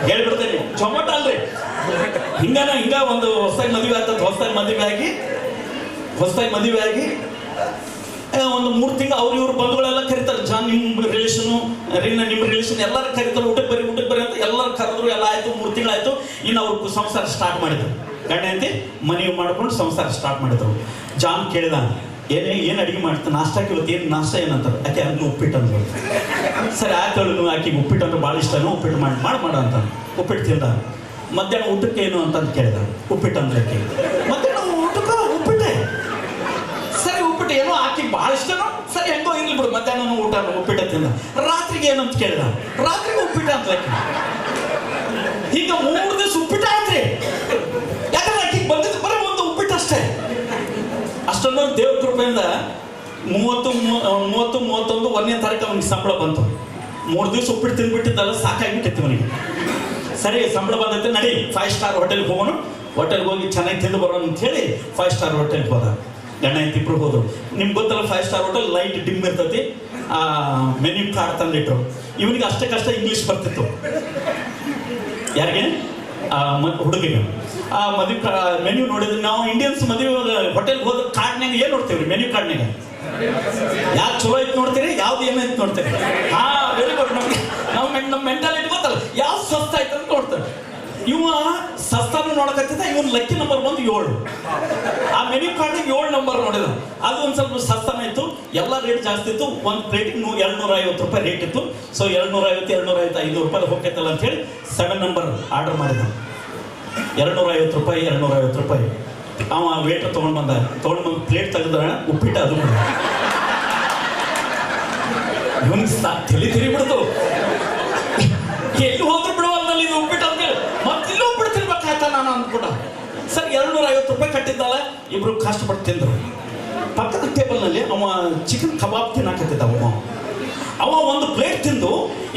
ಹೇಳ್ಬಿಡ್ತೇನೆ. ಜೊಮಾಟೊ ಅಲ್ರಿ, ಹಿಂಗ ಒಂದು ಹೊಸದಾಗಿ ಮದುವೆ ಆಗ್ತದೆ. ಹೊಸದಾಗಿ ಮದುವೆ ಆಗಿ ಒಂದು 3 ತಿಂಗಳು ಅವ್ರು ಇವ್ರು ಬಂಧುಗಳೆಲ್ಲ ಕರೀತಾರೆ. ನಿಮ್ಮ ರಿಲೇಷನು ರೀನಾ, ನಿಮ್ಮ ರಿಲೇಷನ್ ಎಲ್ಲರೂ ಕರೀತಾರೆ, ಊಟಕ್ಕೆ ಬರ್ರಿ ಅಂತ ಎಲ್ಲರೂ ಕರೆದ್ರು. ಎಲ್ಲ ಆಯ್ತು, 3 ತಿಂಗಳಾಯ್ತು. ಇನ್ನು ಅವ್ರು ಸಂಸಾರ ಸ್ಟಾರ್ಟ್ ಮಾಡಿದ್ರು. ಗಂಡ ಹೆಂಡತಿ ಮನೆಗೆ ಮಾಡ್ಕೊಂಡು ಸಂಸಾರ ಸ್ಟಾರ್ಟ್ ಮಾಡಿದ್ರು. ಜಾನ್ ಕೇಳಿದ, ಏನು ಅಡಿಗೆ ಮಾಡ್ತಾನೆ ನಾಷ್ಟಕ್ಕೆ, ಇವತ್ತು ಏನು ನಾಷ್ಟ ಏನಂತಾರೆ. ಆಕೆ ಅಲ್ಲಿ ಉಪ್ಪಿಟ್ಟು ಅಂದ್ರು. ಸರಿ ಆಯ್ತು, ಆಕೆಗೆ ಉಪ್ಪಿಟ್ಟು ಅಂದ್ರೆ ಭಾಳ ಇಷ್ಟನೂ, ಉಪ್ಪಿಟ್ಟು ಮಾಡ ಅಂತ ಉಪ್ಪಿಟ್ಟು ತಿಂದ. ಮಧ್ಯಾಹ್ನ ಊಟಕ್ಕೆ ಏನು ಅಂತಂದು ಕೇಳಿದ. ಉಪ್ಪಿಟ್ಟು ಅಂದ್ರೆ ಆಕೆ ಮಧ್ಯಾಹ್ನ ಊಟಕ್ಕೆ ಉಪ್ಪಿಟ್ಟೆ. ಸರಿ ಉಪ್ಪಿಟ್ಟು ಏನೋ ಆಕೆಗೆ ಭಾಳ ಇಷ್ಟನೋ, ಸರಿ ಹೆಂಗೋ ಇರ್ಲಿ ಬಿಡು, ಮಧ್ಯಾಹ್ನ ಊಟ ಉಪ್ಪಿಟ್ಟು ತಿಂದ. ರಾತ್ರಿಗೆ ಏನು ಅಂತ ಕೇಳಿದ. ರಾತ್ರಿಗೆ ಉಪ್ಪಿಟ್ಟು ಅಂತ ಆಕೆ. ಈಗ 3 ದಿವಸ ಉಪ್ಪಿಟ್ಟು ಆಯ್ತ್ರಿ. ಯಾಕಂದ್ರೆ ಆಕೆಗೆ ಬಂದಿದ್ದು ಬರೀ ಒಂದು ಉಪ್ಪಿಟ್ಟು ಅಷ್ಟೇ. ಅಷ್ಟೊಂದು ದೇವ್ರ ಕೃಪೆಯಿಂದ 31 ಒಂದನೇ ತಾರೀಕು ಅವನಿಗೆ ಸಂಬಳ ಬಂತು. 3 ದಿವಸ ಉಪ್ಪಿಟ್ಟು ತಿಂದ್ಬಿಟ್ಟಿದ್ದಲ್ಲ, ಸಾಕಾಗಿಬಿಟ್ಟಿತ್ತು ಅವನಿಗೆ. ಸರಿ ಸಂಬಳ ಬಂದೈತೆ, ನಡಿ 5 ಸ್ಟಾರ್ ಹೋಟೆಲ್ಗೆ ಹೋಗೋಣ, ಹೋಟೆಲ್ಗೆ ಹೋಗಿ ಚೆನ್ನಾಗಿ ತಿಂದು ಬರೋಣ ಅಂತ ಹೇಳಿ 5 ಸ್ಟಾರ್ ಹೋಟೆಲ್ಗೆ ಹೋದ. ಗಂಡ ಹೆಂಡತಿ ಇಬ್ರು ಹೋದ್ರು. ನಿಮ್ಗೆ ಗೊತ್ತಲ್ಲ 5 ಸ್ಟಾರ್ ಹೋಟೆಲ್ ಲೈಟ್ ಡಿಮ್ ಇರ್ತೈತಿ. ಮೆನ್ಯೂ ಕಾರ್ಡ್ ತಂದಿಟ್ರು. ಇವನಿಗೆ ಅಷ್ಟಕ್ಕಷ್ಟ ಇಂಗ್ಲೀಷ್ ಬರ್ತಿತ್ತು. ಯಾರಿಗೆ? ಹುಡುಗಿಗೆ. ಆ ಮದುವೆ ಮೆನ್ಯೂ ನೋಡಿದ್ರೆ, ನಾವು ಇಂಡಿಯನ್ಸ್ ಮದುವೆ ಹೋಟೆಲ್ಗೆ ಹೋದ ಕಾರ್ಡ್ನಾಗ ಏನು ನೋಡ್ತೀವಿ? ಮೆನ್ಯೂ ಕಾರ್ಡ್ನಾಗ ಯಾವ್ದು ಚಲೋ ಐತೆ ನೋಡ್ತೀರಿ, ಯಾವ್ದು ಏನೈತೆ ನೋಡ್ತೀರಿ. Very good. ನಮ್ಮ ಮೆಂಟಾಲಿಟಿ ಗೊತ್ತಲ್ಲ, ಯಾವ್ದು ಸಸ್ತ ಆಯ್ತು ಅಂತ ನೋಡ್ತಾರೆ. ಇವ ಸಸ್ತಾನು ನೋಡಕತ್ತಿದ್ದ. ಇವನ್ ಲಕ್ಕಿ ನಂಬರ್ ಬಂದು 7. ಆ ಮೆನ್ಯೂ ಕಾರ್ಡ್ನಾಗ 7 ನಂಬರ್ ನೋಡಿದ. ಅದು ಒಂದು ಸ್ವಲ್ಪ ಸಸ್ತಾನ ಇತ್ತು. ಎಲ್ಲ ರೇಟ್ ಜಾಸ್ತಿ ಇತ್ತು. ಒಂದು ಪ್ಲೇಟಿಗೆ 250 ರೂಪಾಯಿ ರೇಟ್ ಇತ್ತು. ಸೊ 250 5 ರೂಪಾಯಿ ಹೋಗ್ತೈತಲ್ಲ ಅಂತ ಹೇಳಿ 7 ನಂಬರ್ ಆರ್ಡರ್ ಮಾಡಿದ. 250 ರೂಪಾಯಿ. ಅವ ವೇಟರ್ ತೊಗೊಂಡು ಬಂದ ಪ್ಲೇಟ್ ತೆಗೆದ, ಉಪ್ಪಿಟ್ಟು ಅದು ಮಾಡಿ ಇವನಿಗೆ ತಿರುಗಿಬಿಡ್ತು. ಎಲ್ಲಿ ಹೋದ್ರು ಬಿಡುವಲ್ಲಿ ಇದು ಉಪ್ಪಿಟ್ಟು ಅಂತ ಹೇಳಿ ಮತ್ತಿಲ್ಲೂ ಉಪ್ಪಿಟ್ಟು ತಿನ್ಬೇಕಾಯ್ತಾ ನಾನು ಅಂದ್ಬಿಟ್ಟ. ಸರ್ 250 ರೂಪಾಯಿ ಕಟ್ಟಿದ್ದಲ್ಲ, ಇಬ್ರು ಕಷ್ಟಪಟ್ಟು ತಿಂದರು. ಪಕ್ಕದ ಟೇಬಲ್ನಲ್ಲಿ ಅವ ಚಿಕನ್ ಕಬಾಬ್ ತಿನ್ನಕತ್ತಿದ್ದ. ಅವ ಒಂದು ಪ್ಲೇಟ್ ತಿಂದು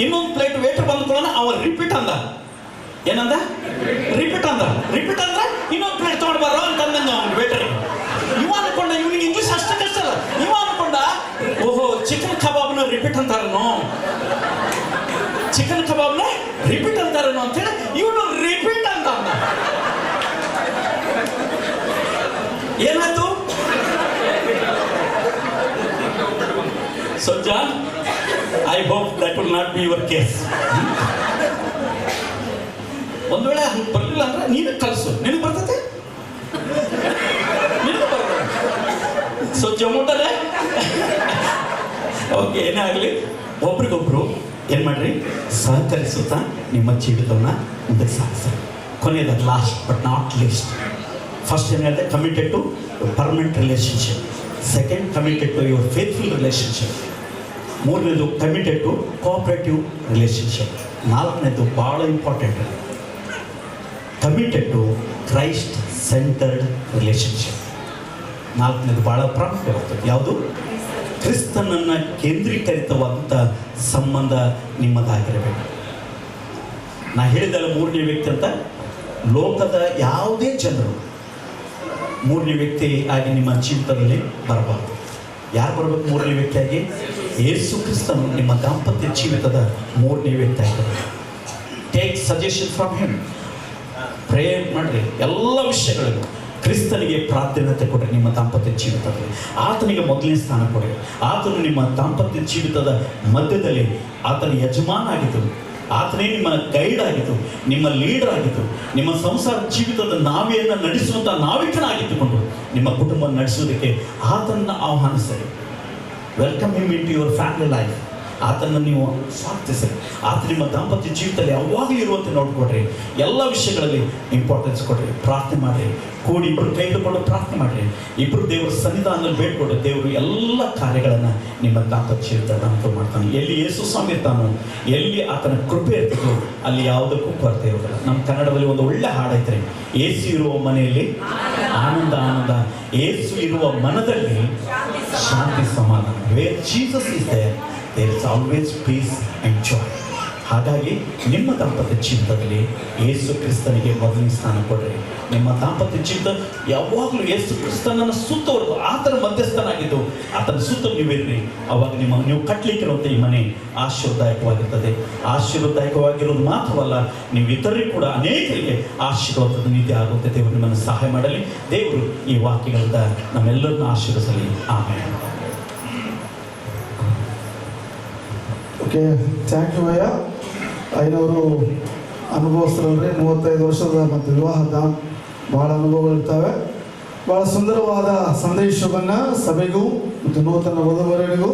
ಇನ್ನೊಂದು ಪ್ಲೇಟ್ ವೇಟರ್ ಬಂದ್ಕೊಳ್ಳೋಣ, ಅವ ರಿಪೀಟ್ ಅಂದ. ಏನಂದ? ರಿಪೀಟ್ ಅಂದ್ರೆ ಇನ್ನೊಂದು ಪ್ಲೇಟ್ ತೊಗೊಂಡು ಬರೋ ಅಂತಂದಂಗ ಅವ್ನು ವೇಟರ್. ಇವ ಅನ್ಕೊಂಡ ಇವನಿಗೆ ಇಂಗ್ಲೀಷ್ ಅಷ್ಟೇ ಕಷ್ಟ ಅಲ್ಲ. ಇವ ಅನ್ಕೊಂಡ, ಓಹೋ ಚಿಕನ್ ಕಬಾಬ್ನ ರಿಪೀಟ್ ಅಂತಾರೇನೋ ಅಂತ ಹೇಳಿ ಇವನು ರಿಪೀಟ್ ಅಂತ ಅಂದ. ಏನಾಯ್ತು? So John, I hope that will not be your case. ಒಂದು ವೇಳೆ ಹಂಗೆ ಬರಲಿಲ್ಲ ಅಂದ್ರೆ ನೀನು ಕಲಿಸು, ನಿನಗೆ ಬರ್ತೈತೆ. ಸೊ ಜೊಮೋಟೋನೇ ಓಕೆ, ಏನೇ ಆಗಲಿ ಒಬ್ರಿಗೊಬ್ರು ಏನು ಮಾಡ್ರಿ, ಸಹಕರಿಸುತ್ತಾ ನಿಮ್ಮ ಜೀವಿತವನ್ನ ಮುಂದಕ್ಕೆ ಸಾಗಿಸ್ರಿ. ಕೊನೆಯದ last but not least, first ಏನು ಹೇಳಿದೆ, committed to permanent relationship. Second, committed to your faithful relationship. 3ನೇದು ಕಮಿಟೆಡ್ ಟು ಕೋಆಪರೇಟಿವ್ ರಿಲೇಷನ್ಶಿಪ್. 4ನೇದು ಭಾಳ important, committed to Christ centred relationship. 4ನೇದು ಭಾಳ ಪ್ರಾಮುಖ್ಯವಾಗ್ತದೆ. ಯಾವುದು? ಕ್ರಿಸ್ತನನ್ನು ಕೇಂದ್ರೀಕರಿತವಾದಂಥ ಸಂಬಂಧ ನಿಮ್ಮದಾಗಿರಬೇಕು. ನಾ ಹೇಳಿದಲ್ಲ 3ನೇ ವ್ಯಕ್ತಿ ಅಂತ. ಲೋಕದ ಯಾವುದೇ ಜನರು 3ನೇ ವ್ಯಕ್ತಿ ಆಗಿ ನಿಮ್ಮ ಜೀವಿತದಲ್ಲಿ ಬರಬಾರ್ದು. ಯಾರು ಬರಬೇಕು ಮೂರನೇ ವ್ಯಕ್ತಿಯಾಗಿ? ಯೇಸು ಕ್ರಿಸ್ತನು ನಿಮ್ಮ ದಾಂಪತ್ಯ ಜೀವಿತದ ಮೂರನೇ ವ್ಯಕ್ತಿ ಆಗಿದ್ದಾರೆ. Take suggestion from him. Prayer ಮಾಡ್ರಿ ಎಲ್ಲ ವಿಷಯಗಳಿಗೂ. ಕ್ರಿಸ್ತನಿಗೆ ಪ್ರಾಧಾನ್ಯತೆ ಕೊಡ್ರಿ ನಿಮ್ಮ ದಾಂಪತ್ಯ ಜೀವಿತದಲ್ಲಿ. ಆತನಿಗೆ ಮೊದಲನೇ ಸ್ಥಾನ ಕೊಡ್ರಿ. ಆತನು ನಿಮ್ಮ ದಾಂಪತ್ಯ ಜೀವಿತದ ಮಧ್ಯದಲ್ಲಿ ಆತನ ಯಜಮಾನ ಆಗಿದ್ದು, ಆತನೇ ನಿಮ್ಮ ಗೈಡ್ ಆಗಿದ್ದು, ನಿಮ್ಮ ಲೀಡರ್ ಆಗಿದ್ದು, ನಿಮ್ಮ ಸಂಸಾರ ಜೀವಿತದ ನಾವಿಯನ್ನು ನಡೆಸುವಂಥ ನಾವಿಕನಾಗಿದ್ದುಕೊಂಡು ನಿಮ್ಮ ಕುಟುಂಬ ನಡೆಸುವುದಕ್ಕೆ ಆತನನ್ನು ಆಹ್ವಾನಿಸಿರಿ. Welcome him in to your family life. ಆತನ್ನು ನೀವು ಸ್ವಾಗತಿಸಿರಿ. ಆತ ನಿಮ್ಮ ದಾಂಪತ್ಯ ಜೀವಿತದಲ್ಲಿ ಯಾವಾಗಲೂ ಇರುವಂತೆ ನೋಡಿಕೊಡ್ರಿ. ಎಲ್ಲ ವಿಷಯಗಳಲ್ಲಿ ಇಂಪಾರ್ಟೆನ್ಸ್ ಕೊಡ್ರಿ. ಪ್ರಾರ್ಥನೆ ಮಾಡಿರಿ. ಕೂಡಿ ಇಬ್ಬರು ಕೈ ಹಿಡ್ಕೊಂಡು ಪ್ರಾರ್ಥನೆ ಮಾಡಿರಿ. ಇಬ್ಬರು ದೇವರ ಸನ್ನಿಧಾನದಲ್ಲಿ ಬೇಡ್ಕೊಡ್ರಿ. ದೇವರು ಎಲ್ಲ ಕಾರ್ಯಗಳನ್ನು ನಿಮ್ಮ ದಾಂಪತ್ಯ ಜೀವಿತದಲ್ಲಿ ಅನುಕೂಲ ಮಾಡ್ತಾನೆ. ಎಲ್ಲಿ ಯೇಸು ಸ್ವಾಮಿ ಇರ್ತಾನೋ, ಎಲ್ಲಿ ಆತನ ಕೃಪೆ ಇರ್ತದೋ ಅಲ್ಲಿ ಯಾವುದಕ್ಕೂ ಕೊರತೆ ಇರೋದಿಲ್ಲ. ನಮ್ಮ ಕನ್ನಡದಲ್ಲಿ ಒಂದು ಒಳ್ಳೆ ಹಾಡೈತ್ರಿ, ಏಸು ಇರುವ ಮನೆಯಲ್ಲಿ ಆನಂದ ಆನಂದ, ಏಸು ಇರುವ ಮನದಲ್ಲಿ ಶಾಂತಿ ಸಮಾಧಾನ. Where Jesus is there, there is always peace and joy. ಹಾಗಾಗಿ ನಿಮ್ಮ ದಾಂಪತ್ಯ ಜೀವಿತದಲ್ಲಿ ಯೇಸು ಕ್ರಿಸ್ತನಿಗೆ ಮೊದಲನೇ ಸ್ಥಾನ ಕೊಡ್ರಿ. ನಿಮ್ಮ ದಾಂಪತ್ಯ ಜೀವಿತ ಯಾವಾಗಲೂ ಯೇಸು ಕ್ರಿಸ್ತನನ್ನು ಸುತ್ತವರೆಗೂ ಆತನ ಮಧ್ಯಸ್ಥನಾಗಿದ್ದು ಆತನ ಸುತ್ತ ನೀವಿರ್ರಿ. ಅವಾಗ ನೀವು ಕಟ್ಟಲಿಕ್ಕಿರುವಂಥ ಈ ಮನೆ ಆಶೀರ್ವಾದದಾಯಕವಾಗಿರ್ತದೆ. ಆಶೀರ್ವಾದದಾಯಕವಾಗಿರೋದು ಮಾತ್ರವಲ್ಲ, ನೀವು ಇತರರಿಗೆ ಕೂಡ ಅನೇಕರಿಗೆ ಆಶೀರ್ವಾದದ ನೀತಿ ಆಗುತ್ತೆ. ದೇವರು ನಿಮ್ಮನ್ನು ಸಹಾಯ ಮಾಡಲಿ. ದೇವರು ಈ ವಾಕ್ಯಗಳಿಂದ ನಮ್ಮೆಲ್ಲರನ್ನ ಆಶೀರ್ವದಿಸಲಿ. ಆಮೇಲೆ ಓಕೆ, ಥ್ಯಾಂಕ್ ಯು ಅಯ್ಯ. ಐನವರು ಅನುಭವಿಸ್ತಾರಲ್ರಿ. 35 ವರ್ಷದ ಮತ್ತು ವಿವಾಹದ ಭಾಳ ಅನುಭವಗಳಿರ್ತವೆ. ಭಾಳ ಸುಂದರವಾದ ಸಂದೇಶವನ್ನು ಸಭೆಗೂ ಮತ್ತು ನೂತನ ವಧುವರರಿಗೂ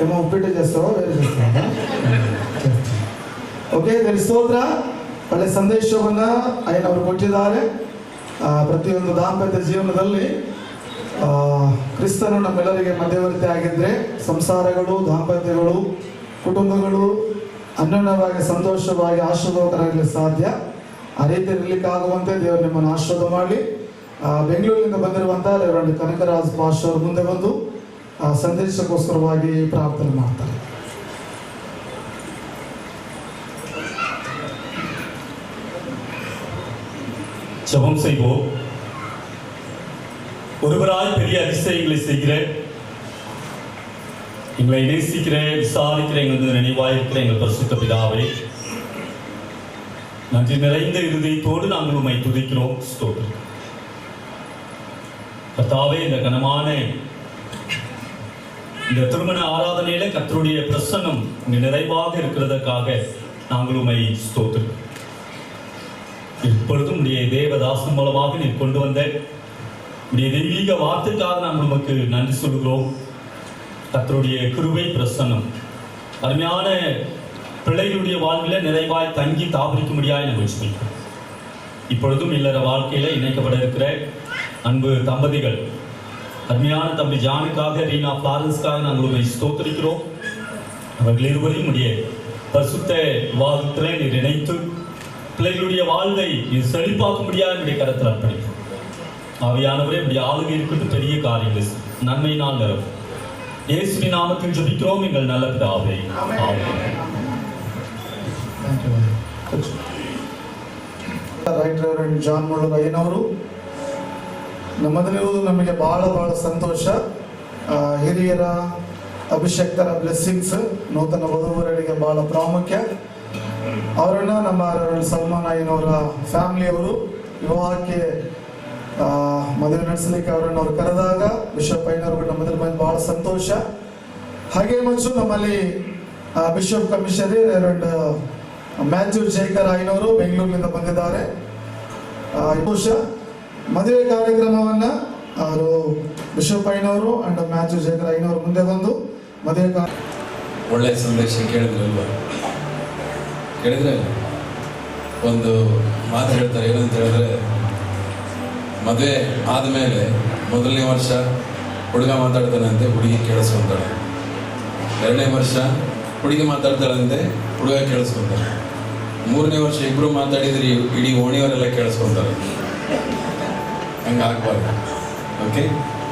ಏಮೋ ಉಪ್ಪಿಟ್ಟು చేస్తావా ಬೇರೆ చేస్తావా? ಓಕೆ, ದೇವರ ಸ್ತೋತ್ರ. ಒಳ್ಳೆ ಸಂದೇಶವನ್ನು ಐನವರು ಕೊಟ್ಟಿದ್ದಾರೆ. ಪ್ರತಿಯೊಂದು ದಾಂಪತ್ಯ ಜೀವನದಲ್ಲಿ ಕ್ರಿಸ್ತನು ನಮ್ಮೆಲ್ಲರಿಗೆ ಮಧ್ಯವರ್ತಿ ಆಗಿದ್ದರೆ ಸಂಸಾರಗಳು, ದಾಂಪತ್ಯಗಳು, ಕುಟುಂಬಗಳು ಅನ್ಯೋನ್ಯವಾಗಿ ಸಂತೋಷವಾಗಿ ಆಶೀರ್ವಾದಕರಾಗಲಿ ಸಾಧ್ಯ. ಆ ರೀತಿ ಇರಲಿಕ್ಕಾಗುವಂತೆ ದೇವರು ನಿಮ್ಮನ್ನು ಆಶೀರ್ವಾದ ಮಾಡಲಿ. ಬೆಂಗಳೂರಿನಿಂದ ಬಂದಿರುವಂಥ ರೆವರೆಂಡ್ ಕನಕರಾಜ್ ಪಾಷ್ ಅವರು ಮುಂದೆ ಬಂದು ಸಂದೇಶಕ್ಕೋಸ್ಕರವಾಗಿ ಪ್ರಾರ್ಥನೆ ಮಾಡ್ತಾರೆ. ஜெபம் செய்வோம். ஒருவராய் பெரிய அதிசயங்களை செய்கிற, எங்களை நேசிக்கிற, விசாரிக்கிற எங்களது நினைவாயிருக்கிற எங்கள் பரிசுத்த பிதாவே, நன்றி நிறைந்த இருதயத்தோடு நாங்கள் உம்மை துதிக்கிறோம். ஸ்தோத்திரம் கர்த்தாவே. இந்த கனமான இந்த திருமண ஆராதனையில கர்த்தருடைய பிரசன்னம் இங்கு நிறைவாக இருக்கிறதுக்காக நாங்கள் உம்மை ஸ்தோத்திரம். இப்பொழுதும் உடைய தேவதாசன் மூலமாக நீர் கொண்டு வந்த உடைய தெய்வீக வார்த்தைக்காக நாங்கள் உமக்கு நன்றி சொல்கிறோம். கர்த்தருடைய கிருபை பிரசன்னம் அருமையான பிள்ளைகளுடைய வாழ்வில் நிறைவாய் தங்கி தாபரிக்க முடியாது நாங்கள் சொல்கிறோம். இப்பொழுதும் இல்லற வாழ்க்கையில் இணைக்கப்பட இருக்கிற அன்பு தம்பதிகள், அருமையான தம்பி ஜானுக்காக, ரீனா ஃப்ளாரன்ஸ்க்காக நாங்கள் உங்களை ஸ்தோத்திரிக்கிறோம். அவர்கள் இருவரையும் உடைய பரிசுத்த வாதத்திலே நீர் இணைத்து பிள்ளைகளுடைய வாழ்வை நீர் செழிப்பாக்க முடியாது என்னுடைய கருத்தில் அர்ப்பணிக்கும். ஆவியானவரே, இப்படி ஆளுகை இருக்கிறது பெரிய காரியங்கள் நன்மையினால் நிரப்பும். இயேசுவின் நாமத்தில் ஜெபிக்கிறோம் எங்கள் நல்ல பிதாவே. ஆமென். ರೈಟ್ ರೆವರೆಂಡ್ ಜಾನ್ ಮುಳ್ಳೂರು ಅಯ್ಯನವರು ನಮ್ಮದಲ್ಲಿರುವುದು ನಮಗೆ ಭಾಳ ಸಂತೋಷ. ಹಿರಿಯರ ಅಭಿಷಕ್ತರ ಬ್ಲೆಸ್ಸಿಂಗ್ಸ್ ನೂತನ ವಧುವರರಿಗೆ ಭಾಳ ಪ್ರಾಮುಖ್ಯ. ಅವರನ್ನು ನಮ್ಮ ಸಲ್ಮಾನ್ ಅಯ್ಯನವರ ಫ್ಯಾಮಿಲಿಯವರು ವಿವಾಹಕ್ಕೆ ಮದುವೆ ನಡೆಸಲಿಕ್ಕೆ ಅವರನ್ನು ಅವರು ಕರೆದಾಗ ಬಿಷಪ್ ಅಯ್ಯನವರು ನಮ್ಮದ್ರಲ್ಲಿ ಬಂದು ಭಾಳ ಸಂತೋಷ. ಹಾಗೆ ಮುಂಚೆ ನಮ್ಮಲ್ಲಿ ಬಿಷಪ್ ಕಮಿಷನರಿ ರೆವರೆಂಡ್ ಮ್ಯಾಥ್ಯೂ ಜೇಕರ್ ಅಯ್ಯನವರು ಬೆಂಗಳೂರಿನಿಂದ ಬಂದಿದ್ದಾರೆ. ಮದುವೆ ಕಾರ್ಯಕ್ರಮವನ್ನು ಅವರು ಬಿಷಪ್ ಅಯ್ಯನವರು ಅಂಡ್ ಮ್ಯಾಥ್ಯೂ ಜೇಕರ್ ಅಯ್ಯನವರು ಮುಂದೆ ಬಂದು ಮದುವೆ ಒಳ್ಳೆಯ ಸಂದೇಶ ಕೇಳಿದ್ರಲ್ವ? ಕೇಳಿದ್ರೆ ಒಂದು ಮಾತು ಹೇಳ್ತಾರೆ. ಏನಂತ ಹೇಳಿದ್ರೆ, ಮದುವೆ ಆದಮೇಲೆ ಮೊದಲನೇ ವರ್ಷ ಹುಡುಗ ಮಾತಾಡ್ತಾನಂತೆ, ಹುಡುಗಿ ಕೇಳಿಸ್ಕೊಂತಾಳೆ. 2ನೇ ವರ್ಷ ಹುಡುಗಿ ಮಾತಾಡ್ತಾಳಂತೆ, ಹುಡುಗ ಕೇಳಿಸ್ಕೊಂತಾನೆ. 3ನೇ ವರ್ಷ ಇಬ್ಬರು ಮಾತಾಡಿದ್ರೆ ಇಡೀ ಓಣಿಯವರೆಲ್ಲ ಕೇಳಿಸ್ಕೊಂತಾರೆ. ಹಂಗೆ ಆಗ್ಬಾರ್ದು. ಓಕೆ,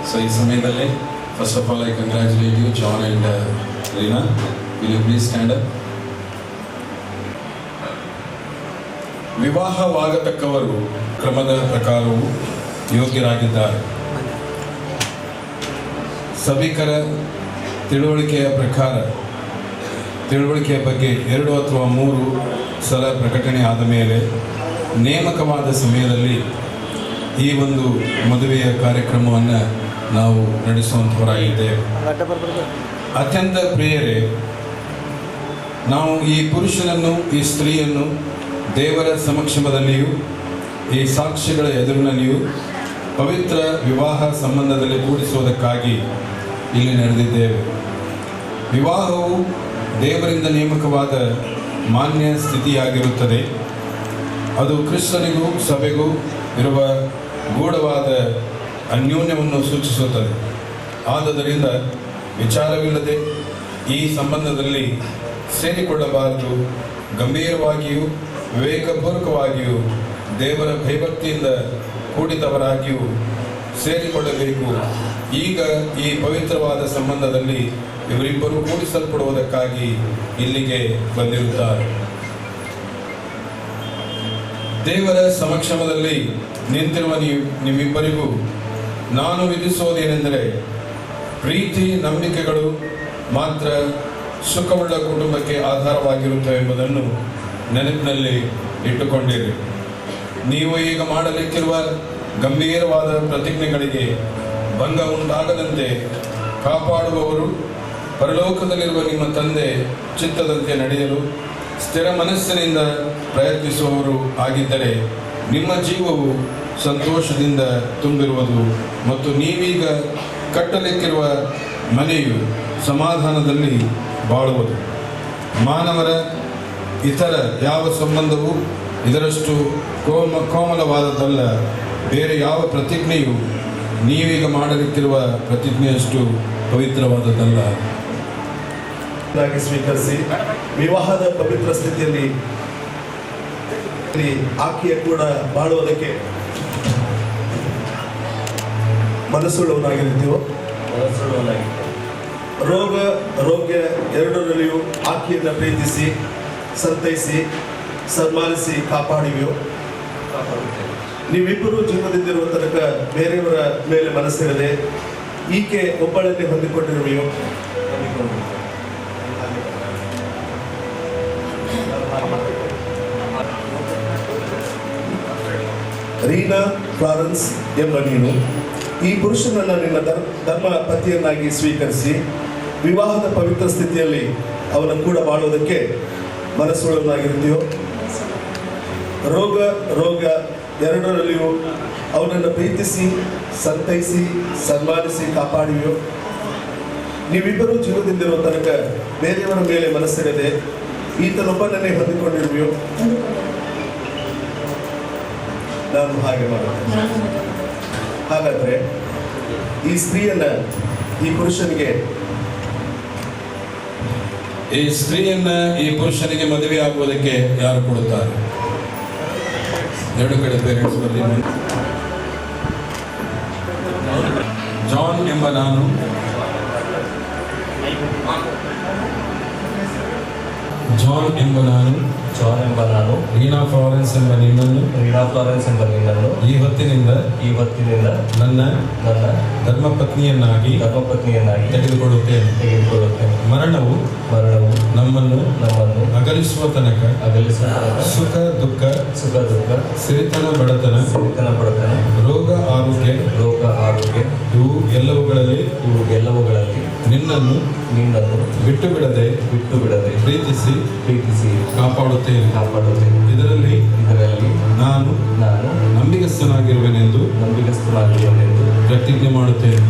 ಸೊ ಈ ಸಮಯದಲ್ಲಿ first of all I congratulate you John and Reena. Will you please stand up? ವಿವಾಹವಾಗತಕ್ಕವರು ಕ್ರಮದ ಪ್ರಕಾರವು ಯೋಗ್ಯರಾಗಿದ್ದಾರೆ. ಸಭಿಕರ ತಿಳುವಳಿಕೆಯ ತಿಳುವಳಿಕೆಯ ಬಗ್ಗೆ 2 ಅಥವಾ 3 ಸಲ ಪ್ರಕಟಣೆ ಆದ ಮೇಲೆ ನೇಮಕವಾದ ಸಮಯದಲ್ಲಿ ಈ ಒಂದು ಮದುವೆಯ ಕಾರ್ಯಕ್ರಮವನ್ನು ನಾವು ನಡೆಸುವಂಥವರಾಗಿದ್ದೇವೆ. ಅತ್ಯಂತ ಪ್ರಿಯರೇ, ನಾವು ಈ ಪುರುಷನನ್ನು ಈ ಸ್ತ್ರೀಯನ್ನು ದೇವರ ಸಮಕ್ಷಮದಲ್ಲಿಯೂ ಈ ಸಾಕ್ಷಿಗಳ ಎದುರಿನಲ್ಲಿಯೂ ಪವಿತ್ರ ವಿವಾಹ ಸಂಬಂಧದಲ್ಲಿ ಕೂಡಿಸುವುದಕ್ಕಾಗಿ ಇಲ್ಲಿ ನಡೆದಿದ್ದೇವೆ. ವಿವಾಹವು ದೇವರಿಂದ ನೇಮಕವಾದ ಮಾನ್ಯ ಸ್ಥಿತಿಯಾಗಿರುತ್ತದೆ. ಅದು ಕ್ರಿಸ್ತನಿಗೂ ಸಭೆಗೂ ಇರುವ ಗೂಢವಾದ ಅನ್ಯೋನ್ಯವನ್ನು ಸೂಚಿಸುತ್ತದೆ. ಆದುದರಿಂದ ವಿಚಾರವಿಲ್ಲದೆ ಈ ಸಂಬಂಧದಲ್ಲಿ ಸೇರಿಕೊಳ್ಳಬಾರದು. ಗಂಭೀರವಾಗಿಯೂ ವಿವೇಕಪೂರ್ವಕವಾಗಿಯೂ ದೇವರ ಭಯಭಕ್ತಿಯಿಂದ ಕೂಡಿದವರಾಗಿಯೂ ಸೇರಿಕೊಳ್ಳಬೇಕು. ಈಗ ಈ ಪವಿತ್ರವಾದ ಸಂಬಂಧದಲ್ಲಿ ಇವರಿಬ್ಬರು ಕೂಡಿಸಲ್ಪಡುವುದಕ್ಕಾಗಿ ಇಲ್ಲಿಗೆ ಬಂದಿರುತ್ತಾರೆ. ದೇವರ ಸಮಕ್ಷಮದಲ್ಲಿ ನಿಂತಿರುವ ನಿಮ್ಮಿಬ್ಬರಿಗೂ ನಾನು ವಿಧಿಸುವುದೇನೆಂದರೆ, ಪ್ರೀತಿ ನಂಬಿಕೆಗಳು ಮಾತ್ರ ಸುಖವುಳ್ಳ ಕುಟುಂಬಕ್ಕೆ ಆಧಾರವಾಗಿರುತ್ತವೆ ಎಂಬುದನ್ನು ನೆನಪಿನಲ್ಲಿ ಇಟ್ಟುಕೊಂಡಿರಿ. ನೀವು ಈಗ ಮಾಡಲಿಕ್ಕಿರುವ ಗಂಭೀರವಾದ ಪ್ರತಿಜ್ಞೆಗಳಿಗೆ ಭಂಗ ಉಂಟಾಗದಂತೆ ಕಾಪಾಡುವವರು ಪರಲೋಕದಲ್ಲಿರುವ ನಿಮ್ಮ ತಂದೆ ಚಿತ್ತದಂತೆ ನಡೆಯಲು ಸ್ಥಿರ ಮನಸ್ಸಿನಿಂದ ಪ್ರಯತ್ನಿಸುವವರು ಆಗಿದ್ದರೆ ನಿಮ್ಮ ಜೀವವು ಸಂತೋಷದಿಂದ ತುಂಬಿರುವುದು ಮತ್ತು ನೀವೀಗ ಕಟ್ಟಲಿಕ್ಕಿರುವ ಮನೆಯು ಸಮಾಧಾನದಲ್ಲಿ ಬಾಳುವುದು. ಮಾನವರ ಇತರ ಯಾವ ಸಂಬಂಧವೂ ಇದರಷ್ಟು ಕೋಮಲವಾದದ್ದಲ್ಲ. ಬೇರೆ ಯಾವ ಪ್ರತಿಜ್ಞೆಯು ನೀವೀಗ ಮಾಡಲಿಕ್ಕಿರುವ ಪ್ರತಿಜ್ಞೆಯಷ್ಟು ಪವಿತ್ರವಾದದ್ದಲ್ಲ. ಸ್ವೀಕರಿಸಿ ವಿವಾಹದ ಪವಿತ್ರ ಸ್ಥಿತಿಯಲ್ಲಿ ಆಕೆಯ ಕೂಡ ಬಾಳುವುದಕ್ಕೆ ಮನಸ್ಸುಳ್ಳವನಾಗಿರ್ತೀವೋ. ರೋಗ ರೋಗ್ಯ ಎರಡರಲ್ಲಿಯೂ ಆಕೆಯನ್ನು ಪ್ರೀತಿಸಿ ಸಂತೈಸಿ ಸನ್ಮಾನಿಸಿ ಕಾಪಾಡಿವೆಯೋ. ನೀವಿಬ್ಬರು ಜೀವನದಿಂದಿರುವ ತನಕ ಬೇರೆಯವರ ಮೇಲೆ ಮನಸ್ಸಿರದೆ ಈಕೆ ಒಬ್ಬಳನ್ನೇ ಹೊಂದಿಕೊಂಡಿರುವೆಯೋ. ರೀನಾ ಫ್ಲಾರೆನ್ಸ್ ಎಂಬ ನೀನು ಈ ಪುರುಷನನ್ನು ನಿನ್ನ ಧರ್ಮ ಪತಿಯನ್ನಾಗಿ ಸ್ವೀಕರಿಸಿ ವಿವಾಹದ ಪವಿತ್ರ ಸ್ಥಿತಿಯಲ್ಲಿ ಅವನ ಕೂಡ ಬಾಳುವುದಕ್ಕೆ ಮನಸ್ಸುಳ್ಳವನಾಗಿರ್ತೀಯೋ. ರೋಗ ಎರಡರಲ್ಲಿಯೂ ಅವನನ್ನು ಪ್ರೀತಿಸಿ ಸಂತೈಸಿ ಸನ್ಮಾನಿಸಿ ಕಾಪಾಡಿವೆಯೋ. ನೀವಿಬ್ಬರೂ ಜೀವದಿಂದಿರುವ ತನಕ ಬೇರೆಯವರ ಮೇಲೆ ಮನಸ್ಸಿರದೆ ಈತನೊಬ್ಬನನ್ನೇ ಹೊಂದಿಕೊಂಡಿರುವೆಯೋ. ನಾನು ಹಾಗೆ ಮಾಡುತ್ತೇನೆ. ಹಾಗಾದರೆ ಈ ಸ್ತ್ರೀಯನ್ನ ಈ ಪುರುಷನಿಗೆ ಮದುವೆ ಆಗುವುದಕ್ಕೆ ಯಾರು ಕೊಡುತ್ತಾರೆ? ಎರಡು ಕಡೆ ಪೇರೆಂಟ್ಸ್ ಬರಲಿ. ಜಾನ್ ಎಂಬ ನಾನು ರೀನಾ ಫ್ಲಾರೆನ್ಸ್ ಎಂಬ ನಿನ್ನನ್ನು ಈ ಹೊತ್ತಿನಿಂದ ನನ್ನ ಧರ್ಮಪತ್ನಿಯನ್ನಾಗಿ ತೆಗೆದುಕೊಳ್ಳುತ್ತೇನೆ. ಮರಣವು ನಮ್ಮನ್ನು ಅಗಲಿಸುವ ತನಕ ಸುಖ ದುಃಖ ಸಿರಿತನ ಬಡತನ ರೋಗ ಆರೋಗ್ಯ ಇವು ಎಲ್ಲವುಗಳಲ್ಲಿ ನಿನ್ನನ್ನು ಬಿಟ್ಟು ಬಿಡದೆ ಪ್ರೀತಿಸಿ ಕಾಪಾಡುತ್ತೇನೆ. ಇದರಲ್ಲಿ ನಾನು ನಂಬಿಗಸ್ತನಾಗಿರುವೆನೆಂದು ಪ್ರತಿಜ್ಞೆ ಮಾಡುತ್ತೇನೆ.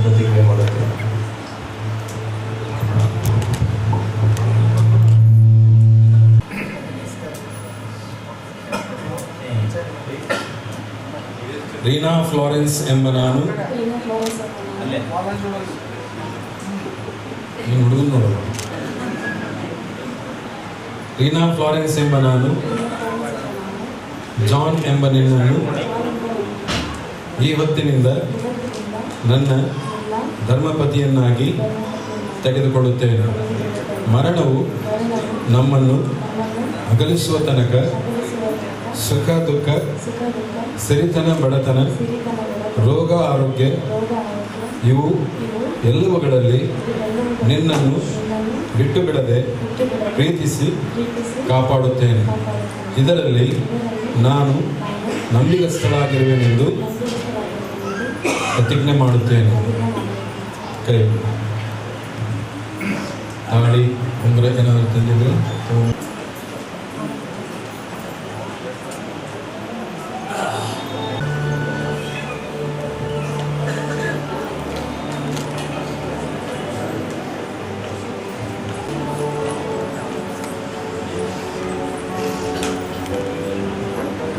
ರೀನಾ ಫ್ಲಾರೆನ್ಸ್ ಎಂಬ ನಾನು ಹುಡುಗನ್ ನೋಡು. ರೀನಾ ಫ್ಲಾರೆನ್ಸ್ ಎಂಬ ನಾನು ಜಾನ್ ಎಂಬ ನಿನ್ನನ್ನು ಈ ಹೊತ್ತಿನಿಂದ ನನ್ನ ಧರ್ಮಪತಿಯನ್ನಾಗಿ ತೆಗೆದುಕೊಳ್ಳುತ್ತೇನೆ. ಮರಣವು ನಮ್ಮನ್ನು ಅಗಲಿಸುವ ತನಕ ಸುಖ ದುಃಖ ಸಿರಿತನ ಬಡತನ ರೋಗ ಆರೋಗ್ಯ ಇವು ಎಲ್ಲವುಗಳಲ್ಲಿ ನಿನ್ನನ್ನು ಬಿಟ್ಟು ಬಿಡದೆ ಪ್ರೀತಿಸಿ ಕಾಪಾಡುತ್ತೇನೆ. ಇದರಲ್ಲಿ ನಾನು ನಂಬಿಗಸ್ತನಾಗಿರುವೆನೆಂದು ಪ್ರತಿಜ್ಞೆ ಮಾಡುತ್ತೇನೆ. ಕೈ ತಾಳಿ ಉಂಗುರ ಏನಾದರೂ ತಂದಿದ್ರೆ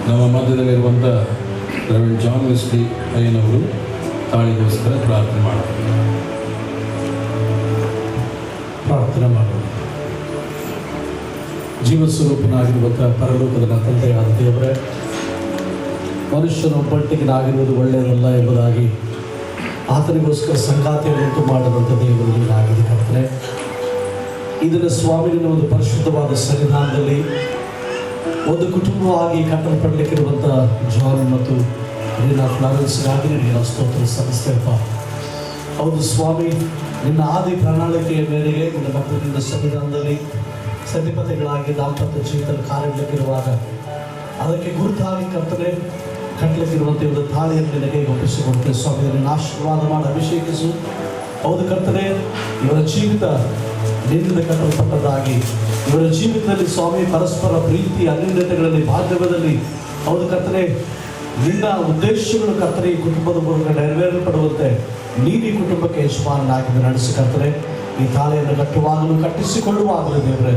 ನಮ್ಮ ಮಧ್ಯದಲ್ಲಿರುವಂಥ ರೆವರೆಂಡ್ ಜಾನ್ ವೆಸ್ಲಿ ಅಯ್ಯನವರು ತಾಳಿಗೋಸ್ಕರ ಪ್ರಾರ್ಥನೆ ಮಾಡೋಣ. ಪ್ರಾರ್ಥನೆ ಮಾಡೋಣ. ಜೀವಸ್ವರೂಪನಾಗಿರುವಂಥ ಪರಲೋಕದ ತಂದೆಯಾದ ದೇವರೇ, ಮನುಷ್ಯನ ಒಬ್ಬಟ್ಟಿಗೆನಾಗಿರುವುದು ಒಳ್ಳೆಯದಲ್ಲ ಎಂಬುದಾಗಿ ಆತನಿಗೋಸ್ಕರ ಸಂಗಾತಿಯನ್ನುಂಟು ಮಾಡಿದಂಥ ದೇವರು ನೀನಾಗಿದೆ ಕರ್ತನೆ. ಇದನ್ನು ಸ್ವಾಮಿನ ಒಂದು ಪರಿಶುದ್ಧವಾದ ಸನ್ನಿಧಾನದಲ್ಲಿ ಒಂದು ಕುಟುಂಬವಾಗಿ ಕಟ್ಟಲ್ಪಡಲಿಕ್ಕಿರುವಂಥ ಜಾನ್ ಮತ್ತು ನಿನ್ನ ಫ್ಲಾರೆನ್ಸ್ಗಾಗಿ ನಿನ್ನ ಸ್ತೋತ್ರ ಸಲ್ಲಿಸ್ತೇವಪ್ಪ. ಹೌದು ಸ್ವಾಮಿ, ನಿನ್ನ ಆದಿ ಪ್ರಣಾಳಿಕೆಯ ಮೇರೆಗೆ ನಿನ್ನ ಮಕ್ಕಳು ನಿನ್ನ ಸನ್ನಿಧಾನದಲ್ಲಿ ಸತಿಪತಿಗಳಾಗಿ ದಾಂಪತ್ಯ ಜೀವಿತದಲ್ಲಿ ಕಾರ್ಯಗಳಿರುವಾಗ ಅದಕ್ಕೆ ಗುರುತಾಗಿ ಕರ್ತನೆ ಕಟ್ಟಲಿಕ್ಕಿರುವಂಥ ಒಂದು ತಾಳಿಯನ್ನು ನಿನಗೆ ಒಪ್ಪಿಸಿಕೊಡ್ತೇವೆ ಸ್ವಾಮಿ. ನಿನ್ನ ಆಶೀರ್ವಾದ ಮಾಡಿ ಅಭಿಷೇಕಿಸು. ಹೌದು ಕರ್ತನೆ, ಇವರ ಜೀವಿತ ನಿನ್ನಿಂದ ಕಟ್ಟಲ್ಪಟ್ಟದ್ದಾಗಿ ಇವರ ಜೀವಿತದಲ್ಲಿ ಸ್ವಾಮಿ ಪರಸ್ಪರ ಪ್ರೀತಿ ಅನ್ಯೋನ್ಯತೆಗಳಲ್ಲಿ ಬಾಂಧವ್ಯದಲ್ಲಿ ಹೌದು ಕರ್ತನೆ ನಿನ್ನ ಉದ್ದೇಶಗಳು ಕರ್ತನೆ ಈ ಕುಟುಂಬದ ಮೂಲಕ ನೆರವೇರಲ್ಪಡುವಂತೆ ನೀನು ಈ ಕುಟುಂಬಕ್ಕೆ ಯಜಮಾನನಾಗಿ ನಡೆಸಿ ಕರ್ತನೆ. ಈ ತಾಳೆಯನ್ನು ಕಟ್ಟುವಾಗಲೂ ಕಟ್ಟಿಸಿಕೊಳ್ಳುವಾಗಲೂ ದೇವರೇ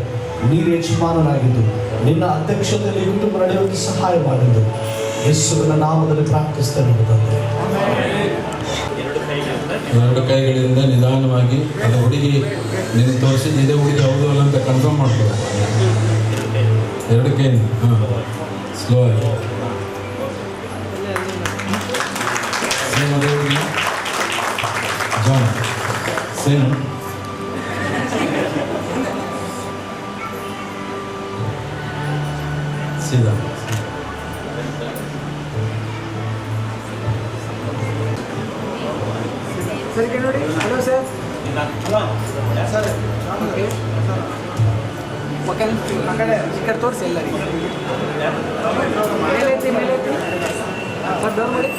ನೀನು ಯಜಮಾನನಾಗಿದ್ದು ನಿನ್ನ ಅಧ್ಯಕ್ಷತೆಯಲ್ಲಿ ಈ ಕುಟುಂಬ ನಡೆಯುವಂತೆ ಸಹಾಯ ಮಾಡಿದ್ದು ಯೇಸುವಿನ ನಾಮದಲ್ಲಿ ಪ್ರಾರ್ಥಿಸ್ತೇನೆ. ಎರಡು ಕೈಗಳಿಂದ ನಿಧಾನವಾಗಿ ಅದು ಹುಡುಗಿ ನೀನು ತೋರಿಸಿ ಇದೇ ಹುಡುಗಿ ಹೌದು ಅಲ್ಲ ಅಂತ ಕನ್ಫರ್ಮ್ ಮಾಡ್ಬೋದು. ಎರಡು ಕೈಯಿಂದ ಸ್ಲೋ ಆಗಿ ಸೇಮ್ ಅದೇ ಹುಡುಗಿ ಜಾನ್ ಸೇಮ್ ಸೀದಾ ನೋಡಿ. Hello sir. ಸರ್ ಓಕೆ ಆ ಕಡೆ ಈ ಕಡೆ ತೋರಿಸಿ ಎಲ್ಲರಿಗೆ ಮೇಲೈತಿ ಮೇಲೈತಿ ಸರ್ ಡೌನ್ ಮಾಡಿ.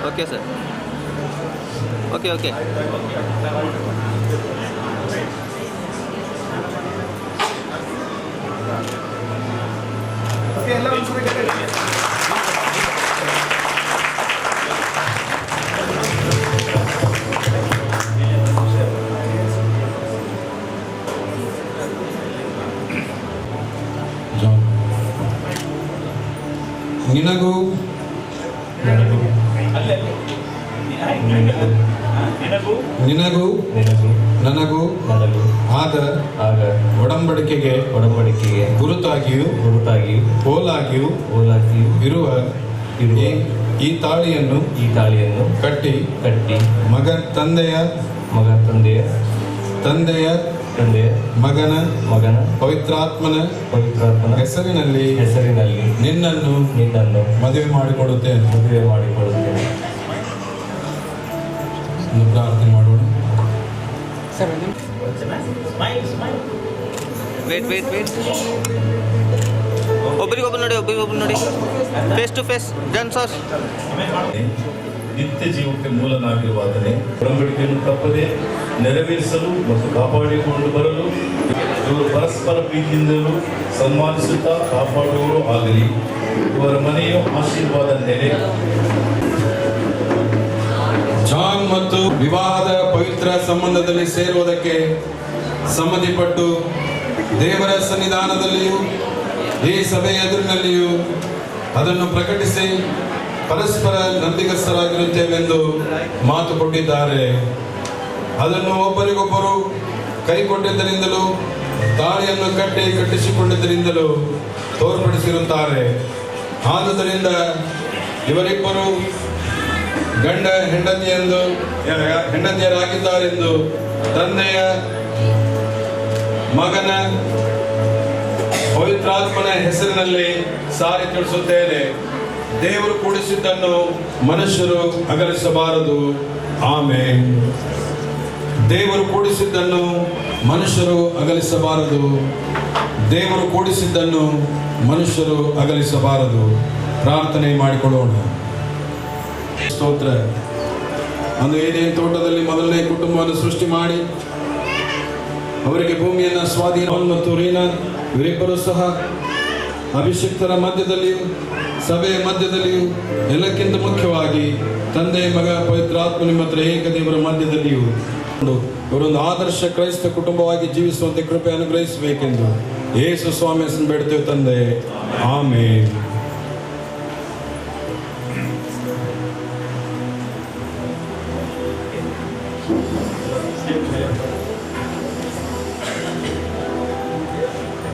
Okay sir. Okay okay okay ಎಲ್ಲ ಒಂದ್ಸರಿ ನಿನಗೂ ನಿನಗೂ ನನಗೂ ಆದ ಒಡಂಬಡಿಕೆಗೆ ಗುರುತಾಗಿಯೂ ಹೋಲಾಗಿಯೂ ಇರುವ ಈ ತಾಳಿಯನ್ನು ಕಟ್ಟಿ ತಂದೆಯ ಮಗನ ಪವಿತ್ರಾತ್ಮನ ಹೆಸರಿನಲ್ಲಿ ನಿನ್ನನ್ನು ಮದುವೆ ಮಾಡಿಕೊಡುತ್ತೇನೆ. ಪ್ರಾರ್ಥನೆ ಮಾಡೋಣ. ಒಬ್ಬರಿಗೊಬ್ಬರು ನೋಡಿ face to face done sir. ನಿತ್ಯ ಜೀವಕ್ಕೆ ಮೂಲನಾಗಿರುವಾತನೇ ಒಡಂಬಡಿಕೆಯನ್ನು ತಪ್ಪದೆ ನೆರವೇರಿಸಲು ಮತ್ತು ಕಾಪಾಡಿಕೊಂಡು ಬರಲು ಇವರು ಪರಸ್ಪರ ಪ್ರೀತಿಯಿಂದಲೂ ಸನ್ಮಾನಿಸುತ್ತಾ ಕಾಪಾಡುವವರು ಆಗಲಿ. ಇವರ ಮನೆಯು ಆಶೀರ್ವಾದ ನೆಲೆ. ಜಾನ್ ಮತ್ತು ವಿವಾಹದ ಪವಿತ್ರ ಸಂಬಂಧದಲ್ಲಿ ಸೇರುವುದಕ್ಕೆ ಸಮ್ಮತಿಪಟ್ಟು ದೇವರ ಸನ್ನಿಧಾನದಲ್ಲಿಯೂ ಈ ಸಭೆಯ ಎದುರಿನಲ್ಲಿಯೂ ಅದನ್ನು ಪ್ರಕಟಿಸಿ ಪರಸ್ಪರ ನಂಬಿಗಸ್ತರಾಗಿರುತ್ತೇವೆಂದು ಮಾತು ಕೊಟ್ಟಿದ್ದಾರೆ. ಅದನ್ನು ಒಬ್ಬರಿಗೊಬ್ಬರು ಕೈಕೊಟ್ಟಿದ್ದರಿಂದಲೂ ತಾಳಿಯನ್ನು ಕಟ್ಟಿಸಿಕೊಂಡಿದ್ದರಿಂದಲೂ ತೋರ್ಪಡಿಸಿರುತ್ತಾರೆ. ಆದುದರಿಂದ ಇವರಿಬ್ಬರು ಗಂಡ ಹೆಂಡತಿಯರಾಗಿದ್ದಾರೆಂದು ತಂದೆಯ ಮಗನ ಪವಿತ್ರಾತ್ಮನ ಹೆಸರಿನಲ್ಲಿ ಸಾರಿ ತಿಳಿಸುತ್ತೇನೆ. ದೇವರು ಕೂಡಿಸಿದ್ದನ್ನು ಮನುಷ್ಯರು ಅಗಲಿಸಬಾರದು. ಆಮೆನ್. ದೇವರು ಕೂಡಿಸಿದ್ದನ್ನು ಮನುಷ್ಯರು ಅಗಲಿಸಬಾರದು. ದೇವರು ಕೂಡಿಸಿದ್ದನ್ನು ಮನುಷ್ಯರು ಅಗಲಿಸಬಾರದು. ಪ್ರಾರ್ಥನೆ ಮಾಡಿಕೊಳ್ಳೋಣ. ಸ್ತೋತ್ರ. ಅಂದು ಏನೇನು ತೋಟದಲ್ಲಿ ಮೊದಲನೇ ಕುಟುಂಬವನ್ನು ಸೃಷ್ಟಿ ಮಾಡಿ ಅವರಿಗೆ ಭೂಮಿಯನ್ನು ಸ್ವಾಧೀನ ಮತ್ತು ರೀನಾ ಇವರಿಬ್ಬರು ಸಹ ಅಭಿಷಿಕ್ತರ ಮಧ್ಯದಲ್ಲಿಯೂ ಸಭೆಯ ಮಧ್ಯದಲ್ಲಿಯೂ ಎಲ್ಲಕ್ಕಿಂತ ಮುಖ್ಯವಾಗಿ ತಂದೆ ಮಗ ಪವಿತ್ರಾತ್ಮ ನಿಮ್ಮ ಏಕದೇವರ ಮಧ್ಯದಲ್ಲಿಯೂ ಇವರೊಂದು ಆದರ್ಶ ಕ್ರೈಸ್ತ ಕುಟುಂಬವಾಗಿ ಜೀವಿಸುವಂತೆ ಕೃಪೆ ಅನುಗ್ರಹಿಸಬೇಕೆಂದು ಯೇಸು ಸ್ವಾಮಿ ಹೆಸರು ಬೇಡ್ತೇವೆ ತಂದೆ. ಆಮೇನ್.